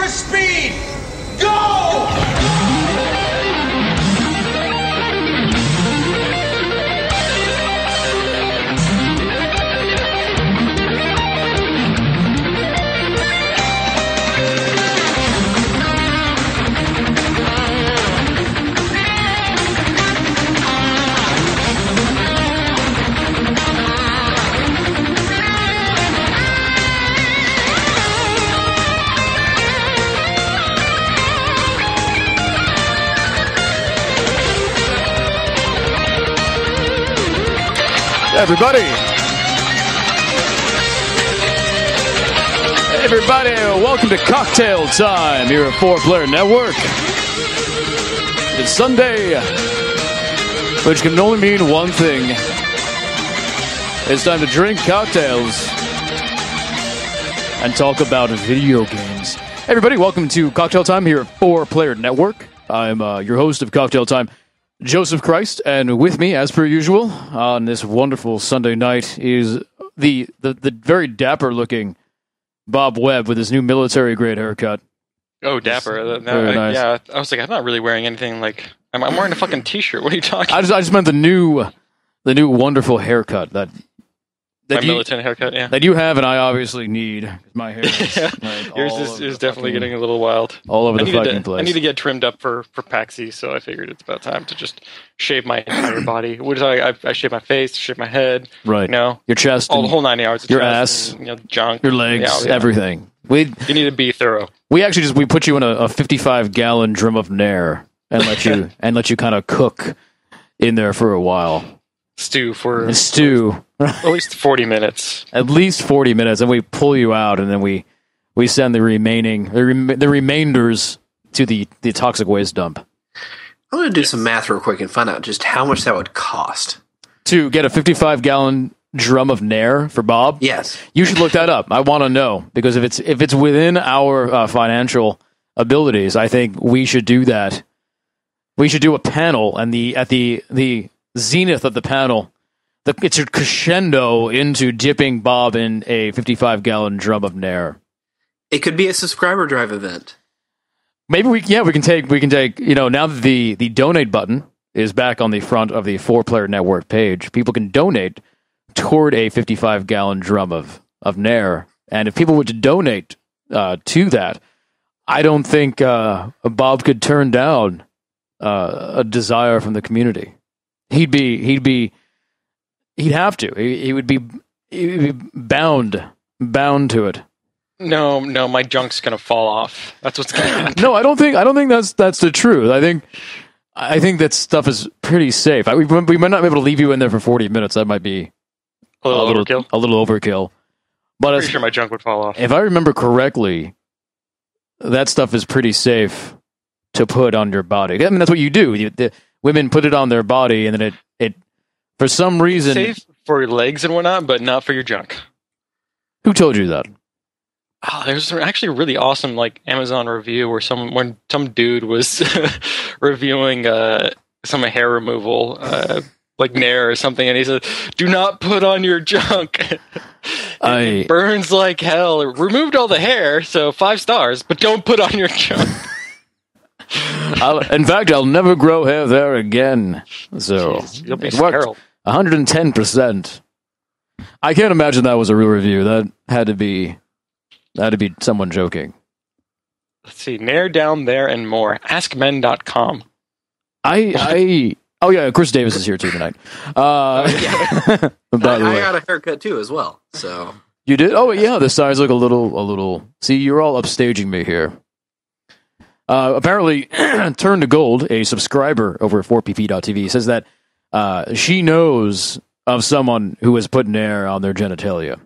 for speed! Go! Everybody, welcome to Cocktail Time here at 4Player Network. It's Sunday, which can only mean one thing. It's time to drink cocktails and talk about video games. Everybody, welcome to Cocktail Time here at 4Player Network. I'm your host of Cocktail Time, Joseph Christ, and with me, as per usual, on this wonderful Sunday night is the very dapper-looking Bob Webb with his new military-grade haircut. Oh, dapper! Nice. Yeah, I was like, I'm not really wearing anything like. I'm wearing a fucking t-shirt. What are you talking? I just meant the new wonderful haircut that militant haircut. Yeah, that you have, and I obviously need. My hair is like yours is definitely getting a little wild. All over the fucking place. I need to get trimmed up for PAX East, so I figured it's about time to just shave my entire body. I shave my face, shave my head, right? You know, your chest, all the whole 9 yards. Your ass, and, junk, your legs, everything. You need to be thorough. We actually put you in a 55-gallon drum of Nair and let you kind of cook in there for a while. Stew at least 40 minutes. At least 40 minutes, and we pull you out, and then we send the remainders to the toxic waste dump. I'm going to do some math real quick and find out just how much that would cost. To get a 55-gallon drum of Nair for Bob? Yes. You should look that up. I want to know, because if it's within our financial abilities, I think we should do that. We should do a panel, and at the zenith of the panel, it's a crescendo into dipping Bob in a 55-gallon drum of Nair. It could be a subscriber drive event. Maybe we can take now that the donate button is back on the front of the 4Player Network page, people can donate toward a 55-gallon drum of Nair. And if people were to donate to that, I don't think Bob could turn down a desire from the community. He'd have to. He would be bound to it. No, my junk's gonna fall off. That's what's gonna happen. No, I don't think that's the truth. I think that stuff is pretty safe. We might not be able to leave you in there for 40 minutes. That might be a little overkill. A little overkill. But I'm pretty sure my junk would fall off. If I remember correctly, that stuff is pretty safe to put on your body. I mean, that's what you do. The women put it on their body, and then it for some reason... It's safe for your legs and whatnot, but not for your junk. Who told you that? Oh, there's actually a really awesome Amazon review where some dude was reviewing some hair removal, like Nair or something, and he said, "Do not put on your junk. It burns like hell. It removed all the hair, so 5 stars, but don't put on your junk." In fact, I'll never grow hair there again. So jeez, you'll be it worked 110%. I can't imagine that was a real review. That had to be someone joking. Let's see. Nair down there and more. AskMen.com. Oh yeah, Chris Davis is here too tonight. I got a haircut too as well. So you did? Oh yeah, the sides look a little. See, you're all upstaging me here. Apparently, Turn to Gold, a subscriber over at 4pp.tv, says that she knows of someone who has put Nair on their genitalia.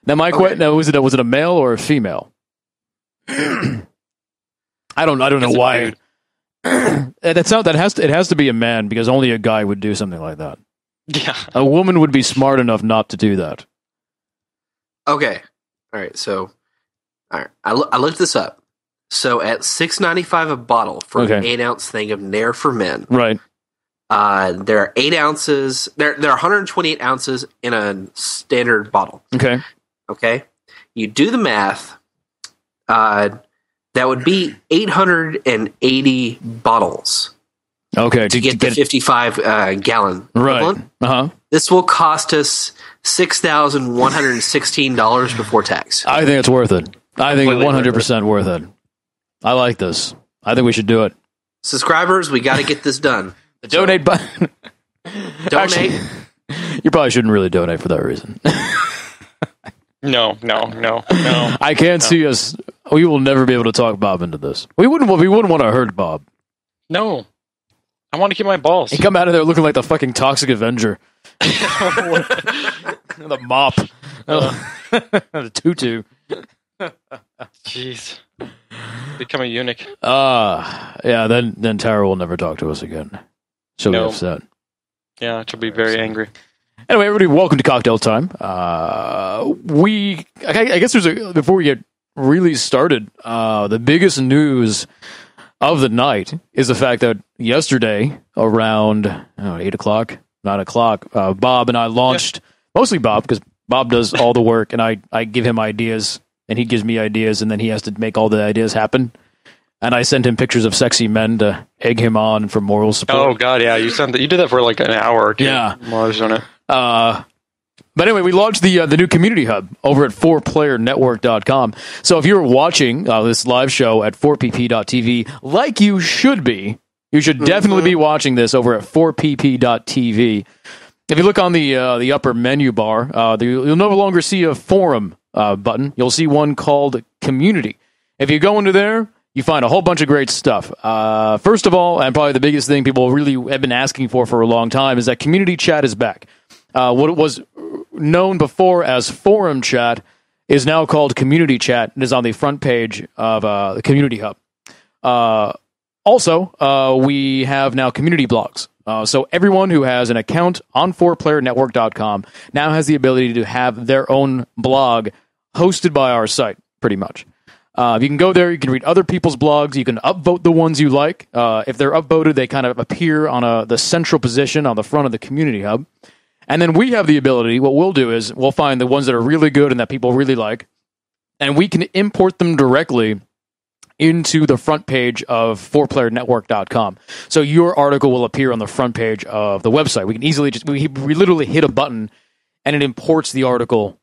Now, now, was it a male or a female? I don't know why. It has to be a man, because only a guy would do something like that. Yeah, a woman would be smart enough not to do that. Okay, all right. So, all right, I looked this up. So at $6.95 a bottle for an 8-ounce thing of Nair for men, right? There are 8 ounces. There are 128 ounces in a standard bottle. Okay. You do the math. The that would be 880 bottles. Okay, to get the 55 gallon equivalent. Uh-huh. This will cost us $6,116 before tax. I think it's worth it. I think 100% worth it. I like this. I think we should do it. Subscribers, we got to get this done. The donate button. Donate. Actually, you probably shouldn't really donate for that reason. No. I can't see us. We will never be able to talk Bob into this. We wouldn't want to hurt Bob. No. I want to keep my balls. He come out of there looking like the fucking Toxic Avenger. The mop. The tutu. Jeez. Become a eunuch. Yeah, then Tara will never talk to us again. She'll be upset. Yeah, she'll be very angry. Anyway, everybody, welcome to Cocktail Time. I guess before we get really started, the biggest news of the night is the fact that yesterday around 8 o'clock, 9 o'clock, Bob and I launched, mostly Bob, because Bob does all the work and I give him ideas and he gives me ideas and then he has to make all the ideas happen. And I sent him pictures of sexy men to egg him on for moral support. Oh God, yeah, you did that for like an hour or two. Yeah. While I was doing it. But anyway, we launched the new community hub over at 4playernetwork.com. So if you're watching this live show at 4pp.tv, like you should be, you should definitely be watching this over at 4pp.tv. If you look on the upper menu bar, you'll no longer see a forum button. You'll see one called community. If you go into there, you find a whole bunch of great stuff. First of all, and probably the biggest thing people really have been asking for a long time, is that community chat is back. What it was known before as forum chat is now called community chat and is on the front page of the community hub. Also, we have now community blogs. So everyone who has an account on 4playernetwork.com now has the ability to have their own blog hosted by our site, pretty much. You can go there, you can read other people's blogs, you can upvote the ones you like. If they're upvoted, they kind of appear on the central position on the front of the community hub. And then we have the ability, what we'll do is we'll find the ones that are really good and that people really like, and we can import them directly into the front page of 4playernetwork.com. So your article will appear on the front page of the website. We can easily we literally hit a button and it imports the article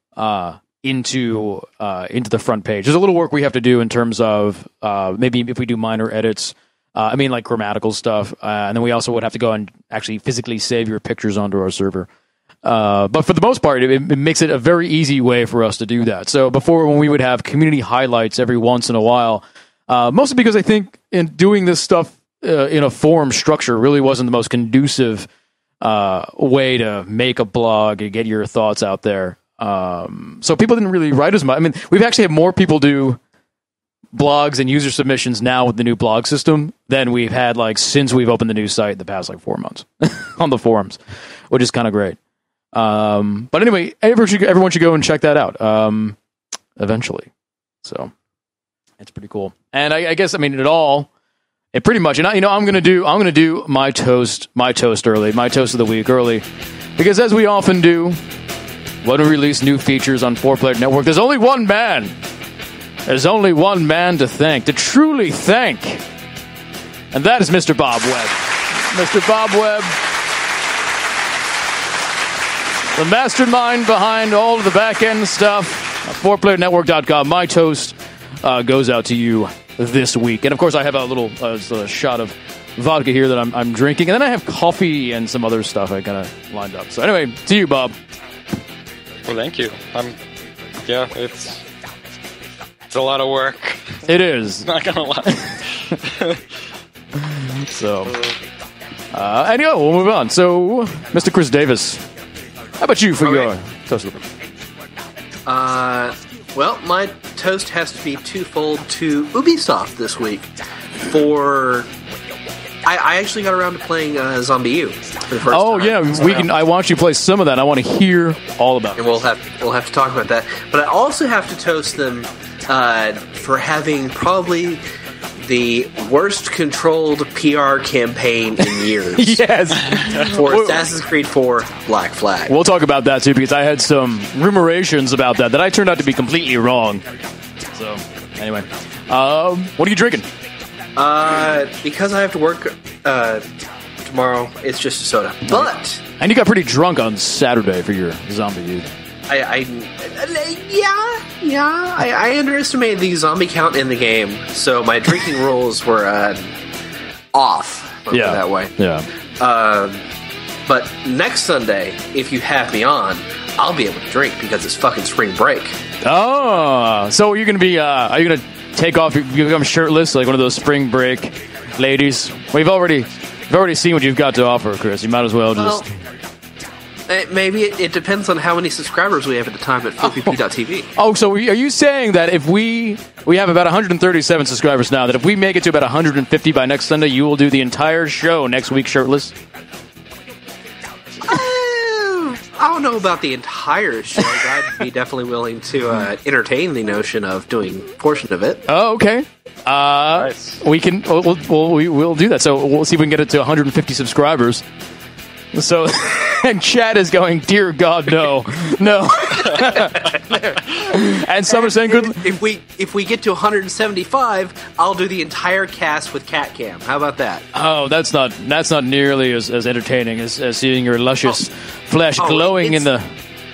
into the front page. There's a little work we have to do in terms of maybe if we do minor edits, like grammatical stuff, and then we also would have to go and actually physically save your pictures onto our server. But for the most part, it makes it a very easy way for us to do that. So before, when we would have community highlights every once in a while, mostly because I think in doing this stuff in a forum structure really wasn't the most conducive way to make a blog and get your thoughts out there. So people didn't really write as much. I mean, we've actually had more people do blogs and user submissions now with the new blog system than we've had since we've opened the new site in the past 4 months on the forums, which is kind of great. But anyway, everyone should go and check that out eventually. So it's pretty cool. And I guess it pretty much. And I'm gonna do my toast early, my toast of the week early, because as we often do when we release new features on 4Player Network, there's only one man. There's only one man to truly thank, and that is Mr. Bob Webb. Mr. Bob Webb, the mastermind behind all of the back-end stuff, 4playernetwork.com. My toast goes out to you this week. And, of course, I have a little shot of vodka here that I'm drinking. And then I have coffee and some other stuff I kind of lined up. So, anyway, to you, Bob. Well, thank you. It's a lot of work. It is. Not going to lie. So, anyway, we'll move on. So, Mr. Chris Davis, how about you for your toast of the week? Well, my toast has to be twofold to Ubisoft this week. I actually got around to playing ZombieU for the first time. Oh yeah, I want you to play some of that. I want to hear all about it. And we'll have to talk about that. But I also have to toast them for having probably the worst controlled PR campaign in years. Yes. For Assassin's Creed 4 Black Flag. We'll talk about that too, because I had some rumorations about that I turned out to be completely wrong. So, anyway. What are you drinking? Because I have to work tomorrow, it's just a soda. But And you got pretty drunk on Saturday for your ZombieU. I underestimated the zombie count in the game, so my drinking rules were off. Put it that way. Yeah. But next Sunday, if you have me on, I'll be able to drink because it's fucking spring break. Oh, so you're gonna be? Are you gonna take off? You become shirtless like one of those spring break ladies? We've already seen what you've got to offer, Chris. You might as well just. Maybe it depends on how many subscribers we have at the time at 4pp.tv. Oh, so are you saying that if we have about 137 subscribers now, that if we make it to about 150 by next Sunday, you will do the entire show next week shirtless? I don't know about the entire show, but I'd be definitely willing to entertain the notion of doing a portion of it. Oh, okay. Nice. We can. We'll do that. So we'll see if we can get it to 150 subscribers. So, and Chad is going, dear God, no. And some are saying, good. If we get to 175, I'll do the entire cast with cat cam. How about that? Oh, that's not nearly as entertaining as seeing your luscious flesh glowing in the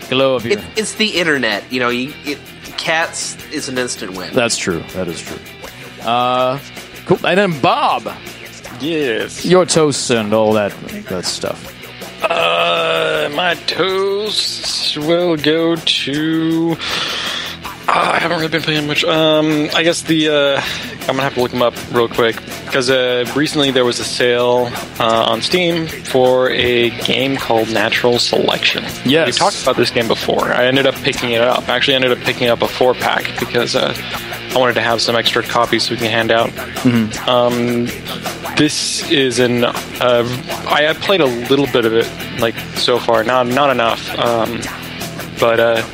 glow of your. It's the internet, you know. Cats is an instant win. That's true. That is true. Cool. And then Bob, Yes. your toasts and all that stuff. My toast will go to. I haven't really been playing much. I guess I'm gonna have to look them up real quick because recently there was a sale on Steam for a game called Natural Selection. Yes. We talked about this game before. I ended up picking it up. I actually ended up picking up a 4-pack because I wanted to have some extra copies so we can hand out. Mm-hmm. This is I have played a little bit of it, like so far, not enough. But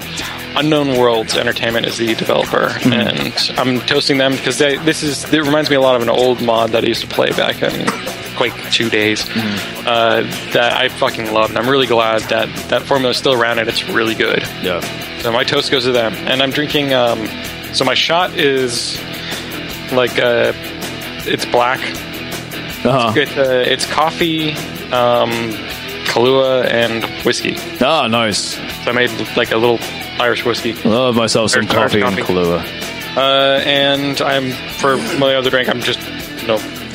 Unknown Worlds Entertainment is the developer, and I'm toasting them because it reminds me a lot of an old mod that I used to play back in Quake 2 days that I fucking loved. And I'm really glad that formula is still around and it's really good. Yeah. So my toast goes to them, and I'm drinking. So my shot is like it's black. Uh-huh. It's coffee, Kahlua, and whiskey. Ah, nice. So I made like a little Irish whiskey. Love myself some Irish coffee and coffee. Kahlua. And for my other drink, I'm just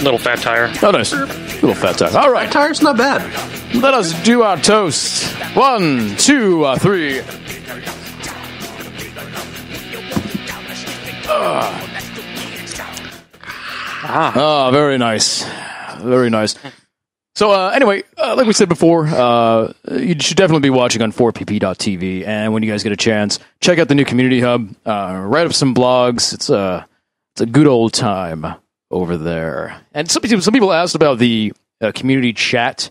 little fat tire. Oh, nice. Little fat tire. All right. Tire's not bad. Let us do our toast. 1, 2, 3. Ah, very nice. Very nice. So, anyway, like we said before, you should definitely be watching on 4pp.tv. And when you guys get a chance, check out the new community hub. Write up some blogs. It's a good old time over there. And some people asked about the community chat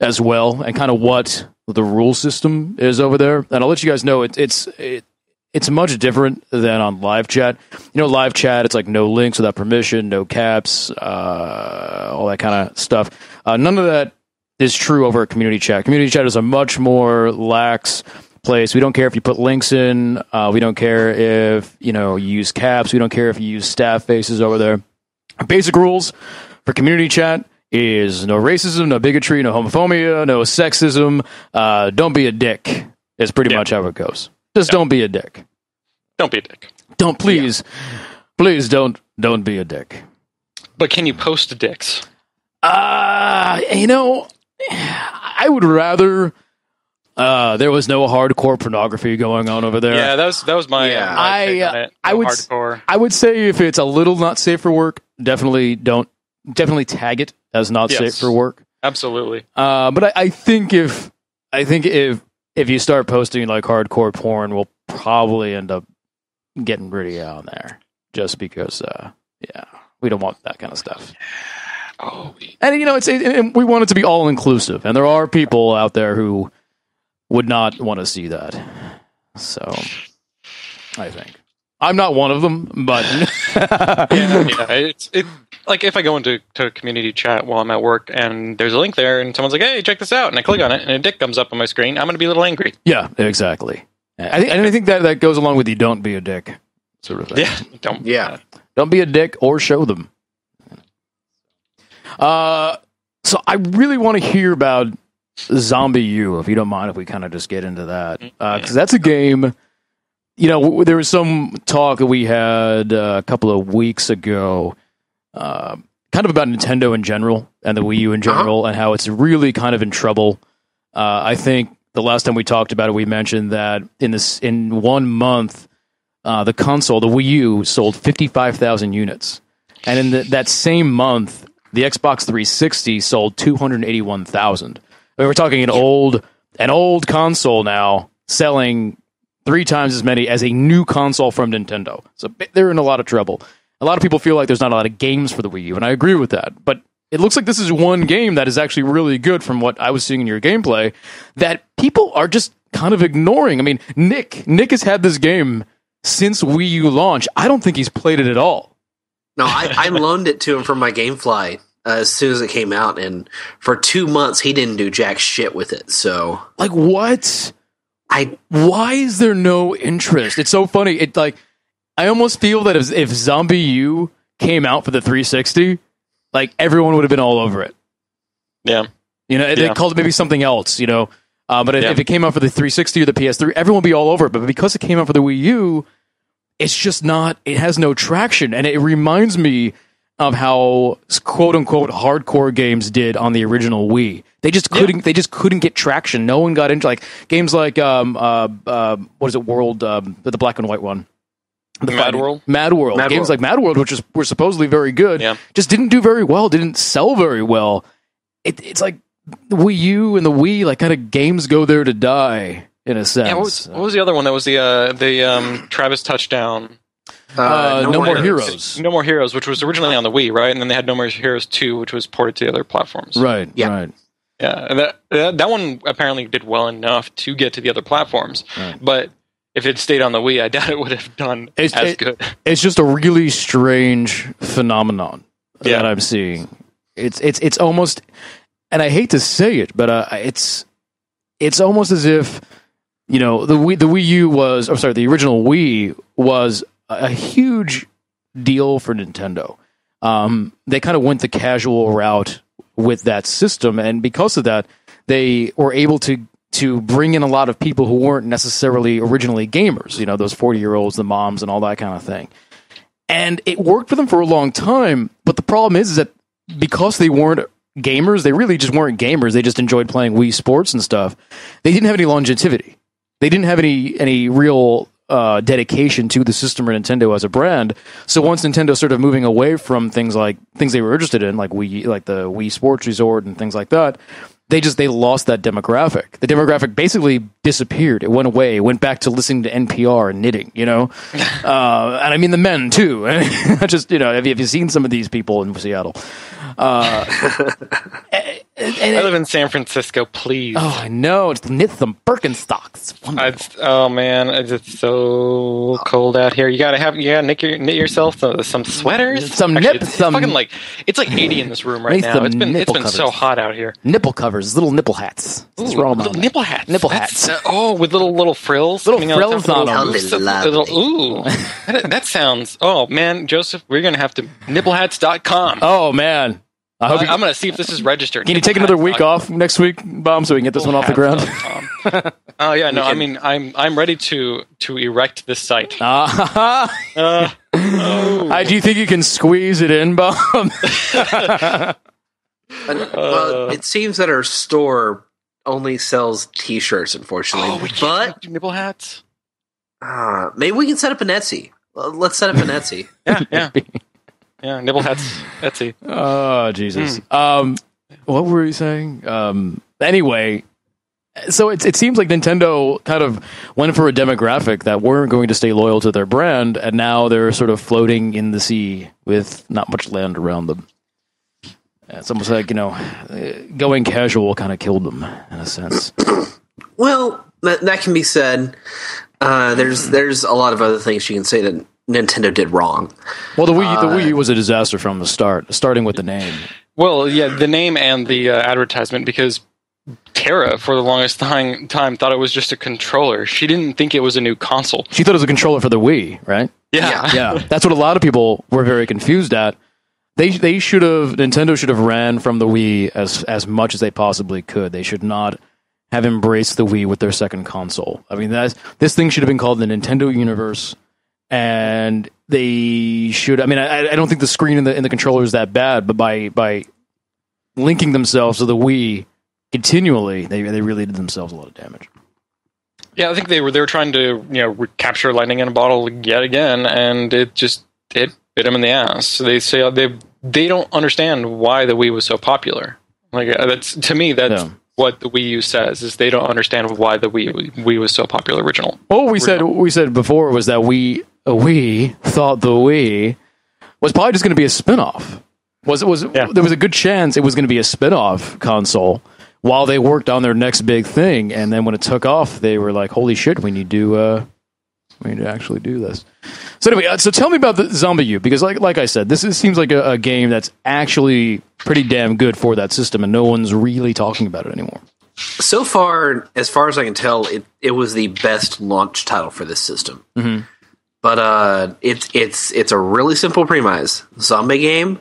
as well, and kind of what the rule system is over there. And I'll let you guys know it's much different than on live chat. You know, live chat, it's like no links without permission, no caps, all that kind of stuff. None of that is true over at community chat. Community chat is a much more lax place. We don't care if you put links in. We don't care if you use caps. We don't care if you use staff faces over there. Basic rules for community chat is no racism, no bigotry, no homophobia, no sexism. Don't be a dick is pretty much how it goes. Just don't be a dick. Don't be a dick. Please don't be a dick. But can you post dicks? I would rather there was no hardcore pornography going on over there. Yeah, that was my. My take on it. No hardcore. I would say if it's a little not safe for work, definitely tag it as not safe for work. Absolutely. But I think if you start posting like hardcore porn, we'll probably end up getting pretty on there just because, we don't want that kind of stuff. Oh, and we want it to be all inclusive, and there are people out there who would not want to see that. So, I think I'm not one of them, but it's like if I go into community chat while I'm at work and there's a link there and someone's like, "Hey, check this out," and I click on it and a dick comes up on my screen, I'm going to be a little angry. Yeah, exactly. I think that goes along with the "don't be a dick" sort of thing. Yeah, don't. Yeah. Don't be a dick or show them. So I really want to hear about ZombieU, if you don't mind, if we kind of just get into that. Because that's a game, there was some talk that we had a couple of weeks ago, kind of about Nintendo in general and the Wii U in general, and how it's really kind of in trouble. I think the last time we talked about it, we mentioned that in 1 month, the console, the Wii U, sold 55,000 units. And in that same month, the Xbox 360 sold 281,000. We're talking an old console now selling 3 times as many as a new console from Nintendo. So they're in a lot of trouble. A lot of people feel like there's not a lot of games for the Wii U, and I agree with that. But it looks like this is one game that is actually really good from what I was seeing in your gameplay that people are just kind of ignoring. I mean, Nick has had this game since Wii U launch. I don't think he's played it at all. No, I loaned it to him from my GameFly as soon as it came out, and for 2 months he didn't do jack shit with it. So, like, what? Why is there no interest? It's so funny. I almost feel that if ZombieU came out for the 360, like everyone would have been all over it. Yeah, they called it maybe something else. But if it came out for the 360 or the PS3, everyone would be all over it. But because it came out for the Wii U, it's just not, it has no traction. And it reminds me of how quote unquote hardcore games did on the original Wii. They just couldn't get traction. No one got into games like what is it, World, the black and white one. Mad World? Mad World. Games like Mad World, which were supposedly very good, just didn't do very well, didn't sell very well. It's like the Wii U and the Wii, like, kind of games go there to die. In a sense. Yeah, what was the other one? That was the Travis touchdown. No More Heroes. No More Heroes, which was originally on the Wii, right? And then they had No More Heroes 2, which was ported to the other platforms. Right. Yeah, and that one apparently did well enough to get to the other platforms. Right. But if it stayed on the Wii, I doubt it would have done as good. It's just a really strange phenomenon that I'm seeing. It's almost, and I hate to say it, but it's almost as if, the Wii U was, the original Wii was a huge deal for Nintendo. They kind of went the casual route with that system, and because of that, they were able to bring in a lot of people who weren't necessarily originally gamers, those 40-year-olds, the moms, and all that kind of thing. And it worked for them for a long time, but the problem is that because they weren't gamers, they really just weren't gamers, they just enjoyed playing Wii Sports and stuff, they didn't have any longevity. They didn't have any real dedication to the system or Nintendo as a brand. So once Nintendo started moving away from things they were interested in, like Wii, like the Wii Sports Resort and things like that, they lost that demographic. The demographic basically disappeared. It went away. It went back to listening to NPR and knitting, and I mean the men too. Just, have you seen some of these people in Seattle? I live in San Francisco, please. Oh, I know. It's knit some Birkenstocks. Oh man, it's so cold out here. You gotta knit yourself some sweaters. It's like 80 in this room right now. It's been so hot out here. Nipple covers, little nipple hats. What's wrong with nipple hats? Nipple hats. With little frills. Little frills on them. Ooh, that sounds. Oh man, Joseph, we're gonna have to nipplehats.com. Oh man. I'm going to see if this is registered. Can you take another week off next week, Bomb, so we can get this one off the ground? Oh yeah, no. I mean, I'm ready to erect this site. Do you think you can squeeze it in, Bomb? Well, it seems that our store only sells T-shirts, unfortunately. Oh, we can't do nipple hats. Maybe we can set up an Etsy. Let's set up an Etsy. Yeah. Yeah, nibble hats, Etsy. Oh, Jesus. What were you saying? Anyway, so it seems like Nintendo kind of went for a demographic that weren't going to stay loyal to their brand, and now they're sort of floating in the sea with not much land around them. It's almost like, going casual kind of killed them, in a sense. Well, that can be said. There's a lot of other things you can say that Nintendo did wrong. Well, the Wii U was a disaster from the start, starting with the name. Well, yeah, the name and the advertisement, because Tara, for the longest time, thought it was just a controller. She didn't think it was a new console. She thought it was a controller for the Wii, right? Yeah. That's what a lot of people were very confused at. Nintendo should have ran from the Wii as much as they possibly could. They should not have embraced the Wii with their second console. I mean, this thing should have been called the Nintendo Universe, and they should. I mean, I don't think the screen in the controller is that bad, but by linking themselves to the Wii continually, they really did themselves a lot of damage. Yeah, I think they were trying to capture lightning in a bottle yet again, and it bit them in the ass. They say they don't understand why the Wii was so popular. Like that's what the Wii U says, is they don't understand why the Wii was so popular original. Well, we said before was that we thought the Wii was probably just going to be a spin-off. There was a good chance it was going to be a spin-off console while they worked on their next big thing, and then when it took off, they were like, "Holy shit, we need to actually do this." So anyway, so tell me about the ZombieU, because like I said, seems like a game that's actually pretty damn good for that system, and no one's really talking about it anymore. So far as I can tell, it was the best launch title for this system. Mm-hmm. But it's a really simple premise. Zombie game.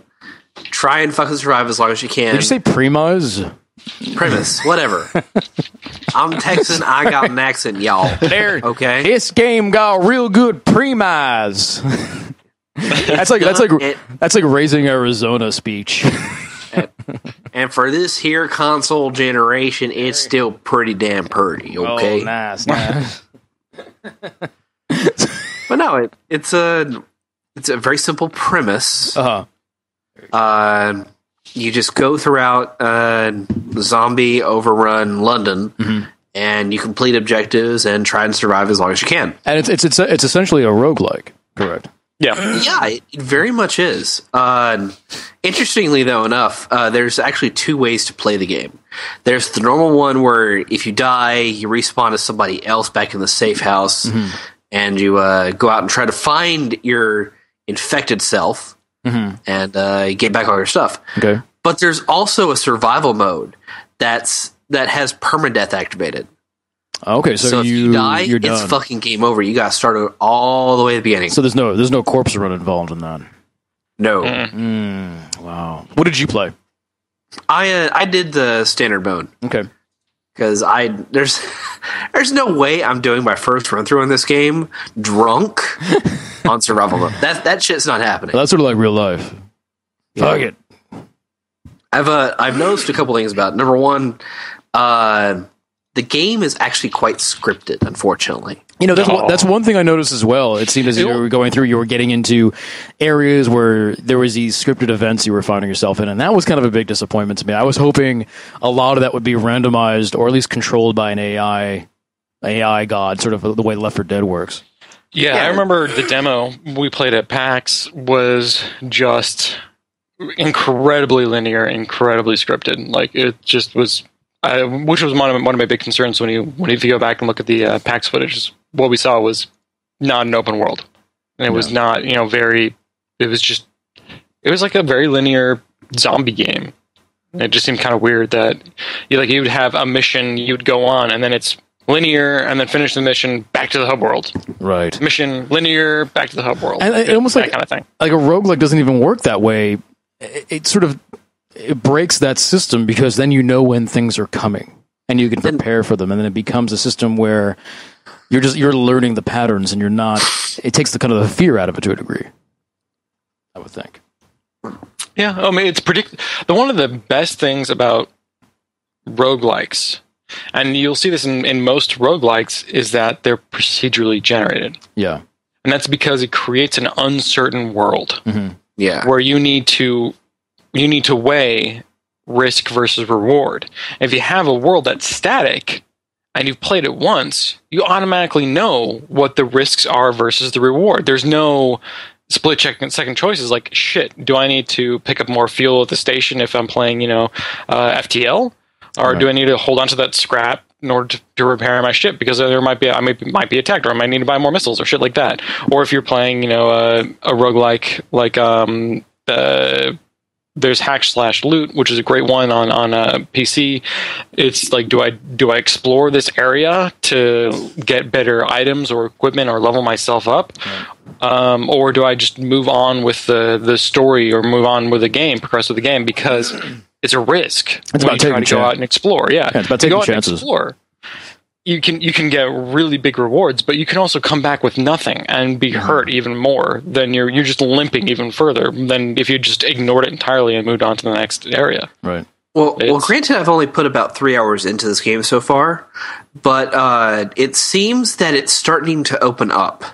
Try and fucking survive as long as you can. Did you say premise? Premise, whatever. I'm Texan. I got an accent, y'all. There, okay. This game got real good premise. That's like Raising Arizona speech. And for this here console generation, it's still pretty damn pretty. Okay. Oh, nice. But no, it's a very simple premise. You just go throughout zombie overrun London, mm-hmm. and you complete objectives and try and survive as long as you can. And it's essentially a roguelike, correct? Yeah, it very much is. Interestingly, though enough, there's actually two ways to play the game. There's the normal one where if you die, you respawn as somebody else back in the safe house, mm-hmm. and you go out and try to find your infected self. Mm-hmm. And get back all your stuff. Okay. But there's also a survival mode that has permadeath activated. Okay, so if you die, you're done. It's fucking game over. You got to start it all the way at the beginning. So there's no corpse run involved in that. No. Wow. What did you play? I did the standard mode. Okay. Because there's no way I'm doing my first run through in this game drunk on survival mode. That shit's not happening. Well, that's sort of like real life. Yeah. Fuck it. I've noticed a couple things about it. Number one, the game is actually quite scripted, unfortunately. You know, that's one thing I noticed as well. It seemed as you were going through, you were getting into areas where there was these scripted events you were finding yourself in, and that was kind of a big disappointment to me. I was hoping a lot of that would be randomized or at least controlled by an AI god, sort of the way Left 4 Dead works. Yeah, I remember the demo we played at PAX was just incredibly linear, incredibly scripted. Like, it just was... which was one of my big concerns when you go back and look at the PAX footage. What we saw was not an open world, and it was not very. It was like a very linear zombie game. And it just seemed kind of weird that you would have a mission, you'd go on, and then it's linear, and then finish the mission, back to the hub world. Right. Mission linear, back to the hub world. And it almost that kind of thing. Like a roguelike doesn't even work that way. It sort of. It breaks that system because then you know when things are coming and you can prepare for them, and then it becomes a system where you're learning the patterns and you're not. It takes the kind of the fear out of it to a degree, I would think. Yeah, I mean, it's one of the best things about roguelikes, and you'll see this in most roguelikes, is that they're procedurally generated. Yeah, and that's because it creates an uncertain world. Mm-hmm. Yeah, where you need to weigh risk versus reward. If you have a world that's static and you've played it once, you automatically know what the risks are versus the reward. There's no split second choices like, shit, do I need to pick up more fuel at the station if I'm playing, FTL? Or do I need to hold on to that scrap in order to repair my ship because I might be attacked, or I might need to buy more missiles or shit like that? Or if you're playing, a roguelike like there's hack/loot, which is a great one on PC. It's like, do I explore this area to get better items or equipment or level myself up, or do I just move on with the story or move on with the game, progress with the game, because it's a risk. It's about taking to go out and explore. Yeah, it's about taking chances. Explore. You can get really big rewards, but you can also come back with nothing and be hurt even more. Then you're just limping even further than if you just ignored it entirely and moved on to the next area. Right. Well, granted, I've only put about 3 hours into this game so far, but it seems that it's starting to open up.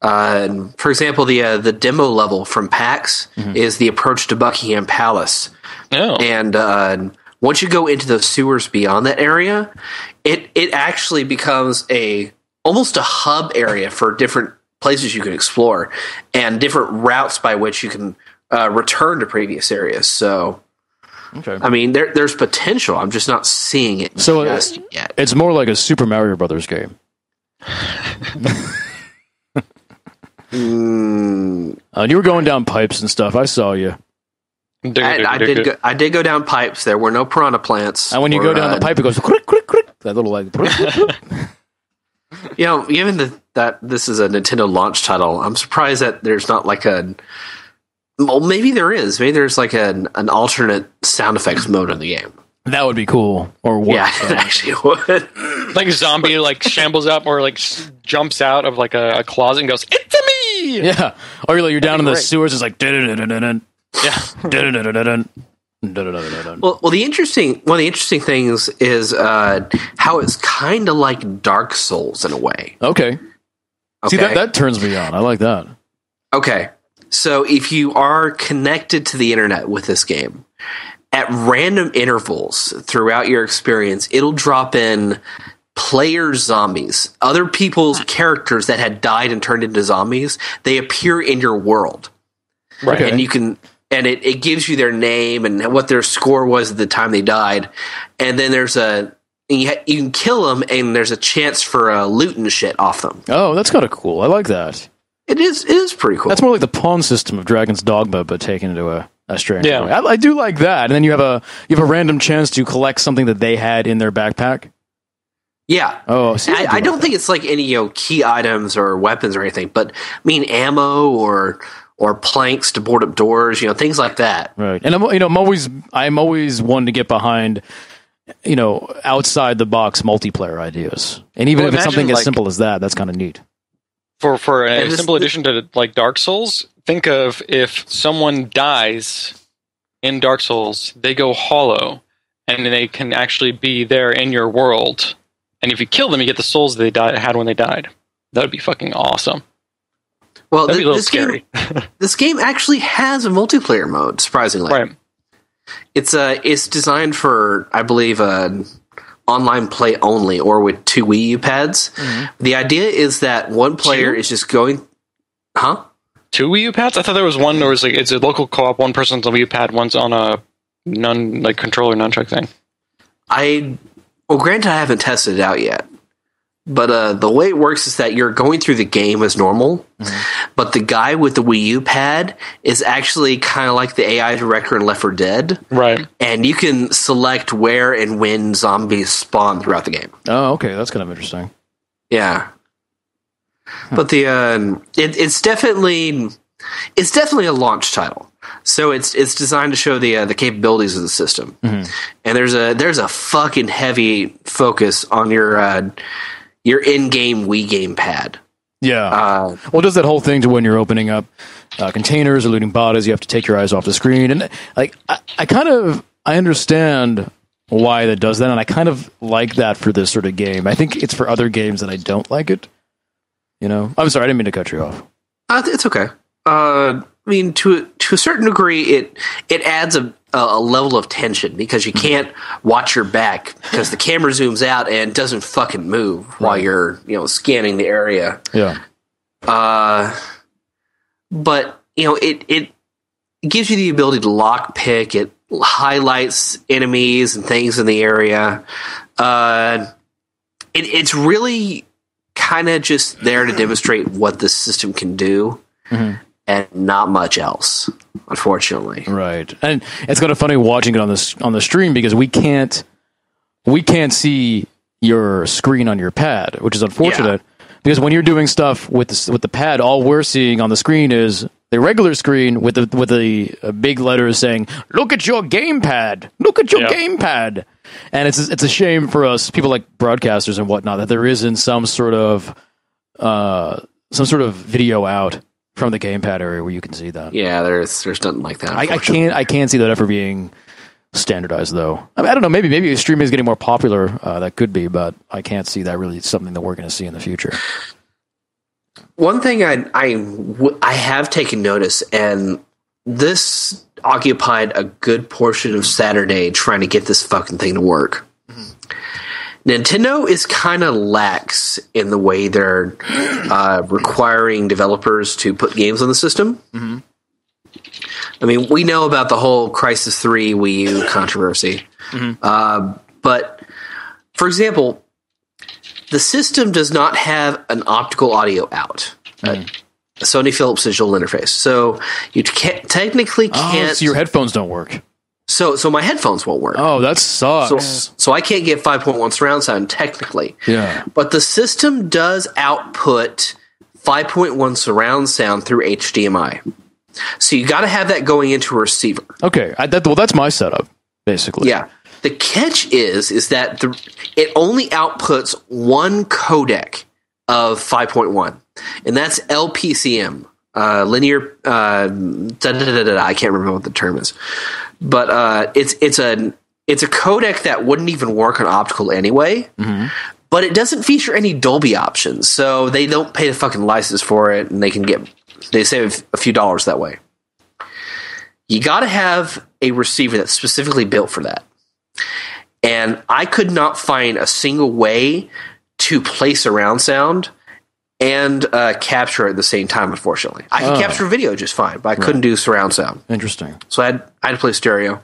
For example, the demo level from PAX is the approach to Buckingham Palace. Oh. And once you go into the sewers beyond that area, it actually becomes almost a hub area for different places you can explore and different routes by which you can return to previous areas. So, okay. I mean, there's potential. I'm just not seeing it just yet. It's more like a Super Mario Brothers game. And you were going down pipes and stuff. I saw you. I did go down pipes. There were no piranha plants. And when you go down the pipe, it goes crick, crick, crick. That little like. Given that this is a Nintendo launch title, I'm surprised that there's not like well, maybe there is. Maybe there's like an alternate sound effects mode in the game. That would be cool. Or what? Yeah, it actually would. Like a zombie like shambles up or like jumps out of like a closet and goes, "It's me!" Yeah. Or you're down in the sewers. It's like. Yeah. Well, one of the interesting things is how it's kind of like Dark Souls in a way. Okay. See, that turns me on. I like that. Okay. So if you are connected to the internet with this game, at random intervals throughout your experience, it'll drop in player zombies, other people's characters that had died and turned into zombies. They appear in your world. Right. And you can... And it gives you their name and what their score was at the time they died. And then you can kill them, and there's a chance for loot and shit off them. Oh, that's kind of cool. I like that. It is pretty cool. That's more like the pawn system of Dragon's Dogma, but taken into a strange way. Yeah. I do like that. And then you have a random chance to collect something that they had in their backpack. Yeah. Oh, see, I don't think it's like any key items or weapons or anything, but I mean ammo or planks to board up doors, things like that. Right. And I'm always one to get behind, outside the box multiplayer ideas. And even if it's something as simple as that, that's kind of neat. For a simple addition to like Dark Souls, think of if someone dies in Dark Souls, they go hollow, and they can actually be there in your world. And if you kill them, you get the souls they had when they died. That would be fucking awesome. Well, that'd be a little scary. This game actually has a multiplayer mode, surprisingly. Right. It's designed for, I believe, online play only, or with 2 Wii-U pads. Mm-hmm. The idea is that one player is just going... Huh? 2 Wii-U pads? I thought there was one where it's a local co-op, one person's on a Wii-U pad, one's on a controller nunchuck thing. Granted, I haven't tested it out yet. But the way it works is that you're going through the game as normal, but the guy with the Wii U pad is actually kind of like the AI director in Left 4 Dead. Right. And you can select where and when zombies spawn throughout the game. Oh, okay. That's kind of interesting. Yeah. But it's definitely a launch title. So it's designed to show the capabilities of the system. Mm-hmm. And there's a fucking heavy focus on your in-game Wii game pad. Yeah. Well, it does that whole thing to when you're opening up containers or looting bodies, you have to take your eyes off the screen. And like, I understand why that does that, and I kind of like that for this sort of game. I think it's for other games that I don't like it. I'm sorry, I didn't mean to cut you off. It's okay. I mean, to a certain degree, it adds a level of tension because you can't watch your back because the camera zooms out and doesn't fucking move while you're scanning the area. Yeah. But it gives you the ability to lock pick. It highlights enemies and things in the area. It's really kind of just there to demonstrate what the system can do. Mm-hmm. And not much else. unfortunately. Right, and it's kind of funny watching it on the stream because we can't see your screen on your pad, which is unfortunate. Because when you're doing stuff with the pad, all we're seeing on the screen is the regular screen with the big letters saying, "Look at your gamepad! Look at your gamepad!" And it's a shame for us, people like broadcasters and whatnot, that there isn't some sort of video out from the gamepad area where you can see that. Yeah, there's nothing like that. I can't see that ever being standardized, though. I mean, I don't know. Maybe streaming is getting more popular. That could be, but I can't see that really something that we're going to see in the future. One thing I have taken notice, and this occupied a good portion of Saturday trying to get this fucking thing to work. Mm-hmm. Nintendo is kind of lax in the way they're requiring developers to put games on the system. Mm-hmm. I mean, we know about the whole Crysis 3 Wii U controversy. Mm-hmm. But, for example, the system does not have an optical audio out. A Sony Philips digital interface. So you technically can't... so your headphones don't work. So my headphones won't work. Oh, that sucks. So I can't get 5.1 surround sound technically. Yeah. But the system does output 5.1 surround sound through HDMI. So you got to have that going into a receiver. Okay, that's my setup, basically. Yeah. The catch is that it only outputs one codec of 5.1, and that's LPCM, linear. I can't remember what the term is, but it's a codec that wouldn't even work on optical anyway. Mm-hmm. But it doesn't feature any Dolby options, so they don't pay the fucking license for it, and they save a few dollars that way. You got to have a receiver that's specifically built for that. And I could not find a single way to play surround sound and capture at the same time, unfortunately. I could capture video just fine, but I couldn't do surround sound. Interesting. So I had to play stereo.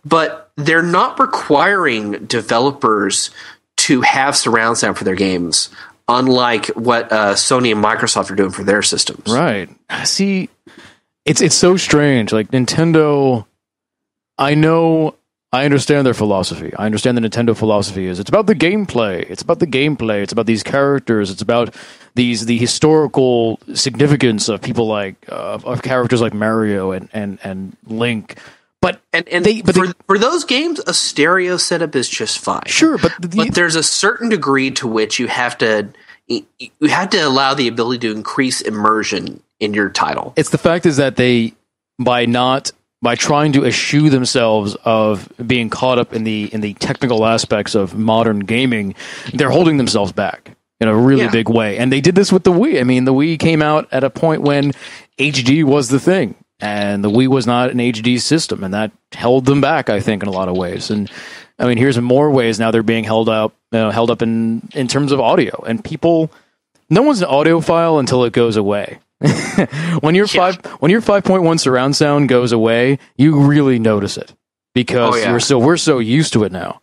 But they're not requiring developers to have surround sound for their games, unlike what Sony and Microsoft are doing for their systems. Right. See, it's so strange. Like Nintendo, I understand their philosophy. I understand the Nintendo philosophy is it's about the gameplay. It's about the gameplay. It's about these characters. It's about the historical significance of people like of characters like Mario and Link. But for those games, a stereo setup is just fine. Sure, but there's a certain degree to which you have to allow the ability to increase immersion in your title. It's the fact is that they by trying to eschew themselves of being caught up in the technical aspects of modern gaming, they're holding themselves back in a really big way. And they did this with the Wii. I mean, the Wii came out at a point when HD was the thing, and the Wii was not an HD system, and that held them back, I think, in a lot of ways. And I mean, here's more ways now they're being held up in terms of audio. And no one's an audiophile until it goes away. when your 5.1 surround sound goes away, you really notice it because we're so used to it now.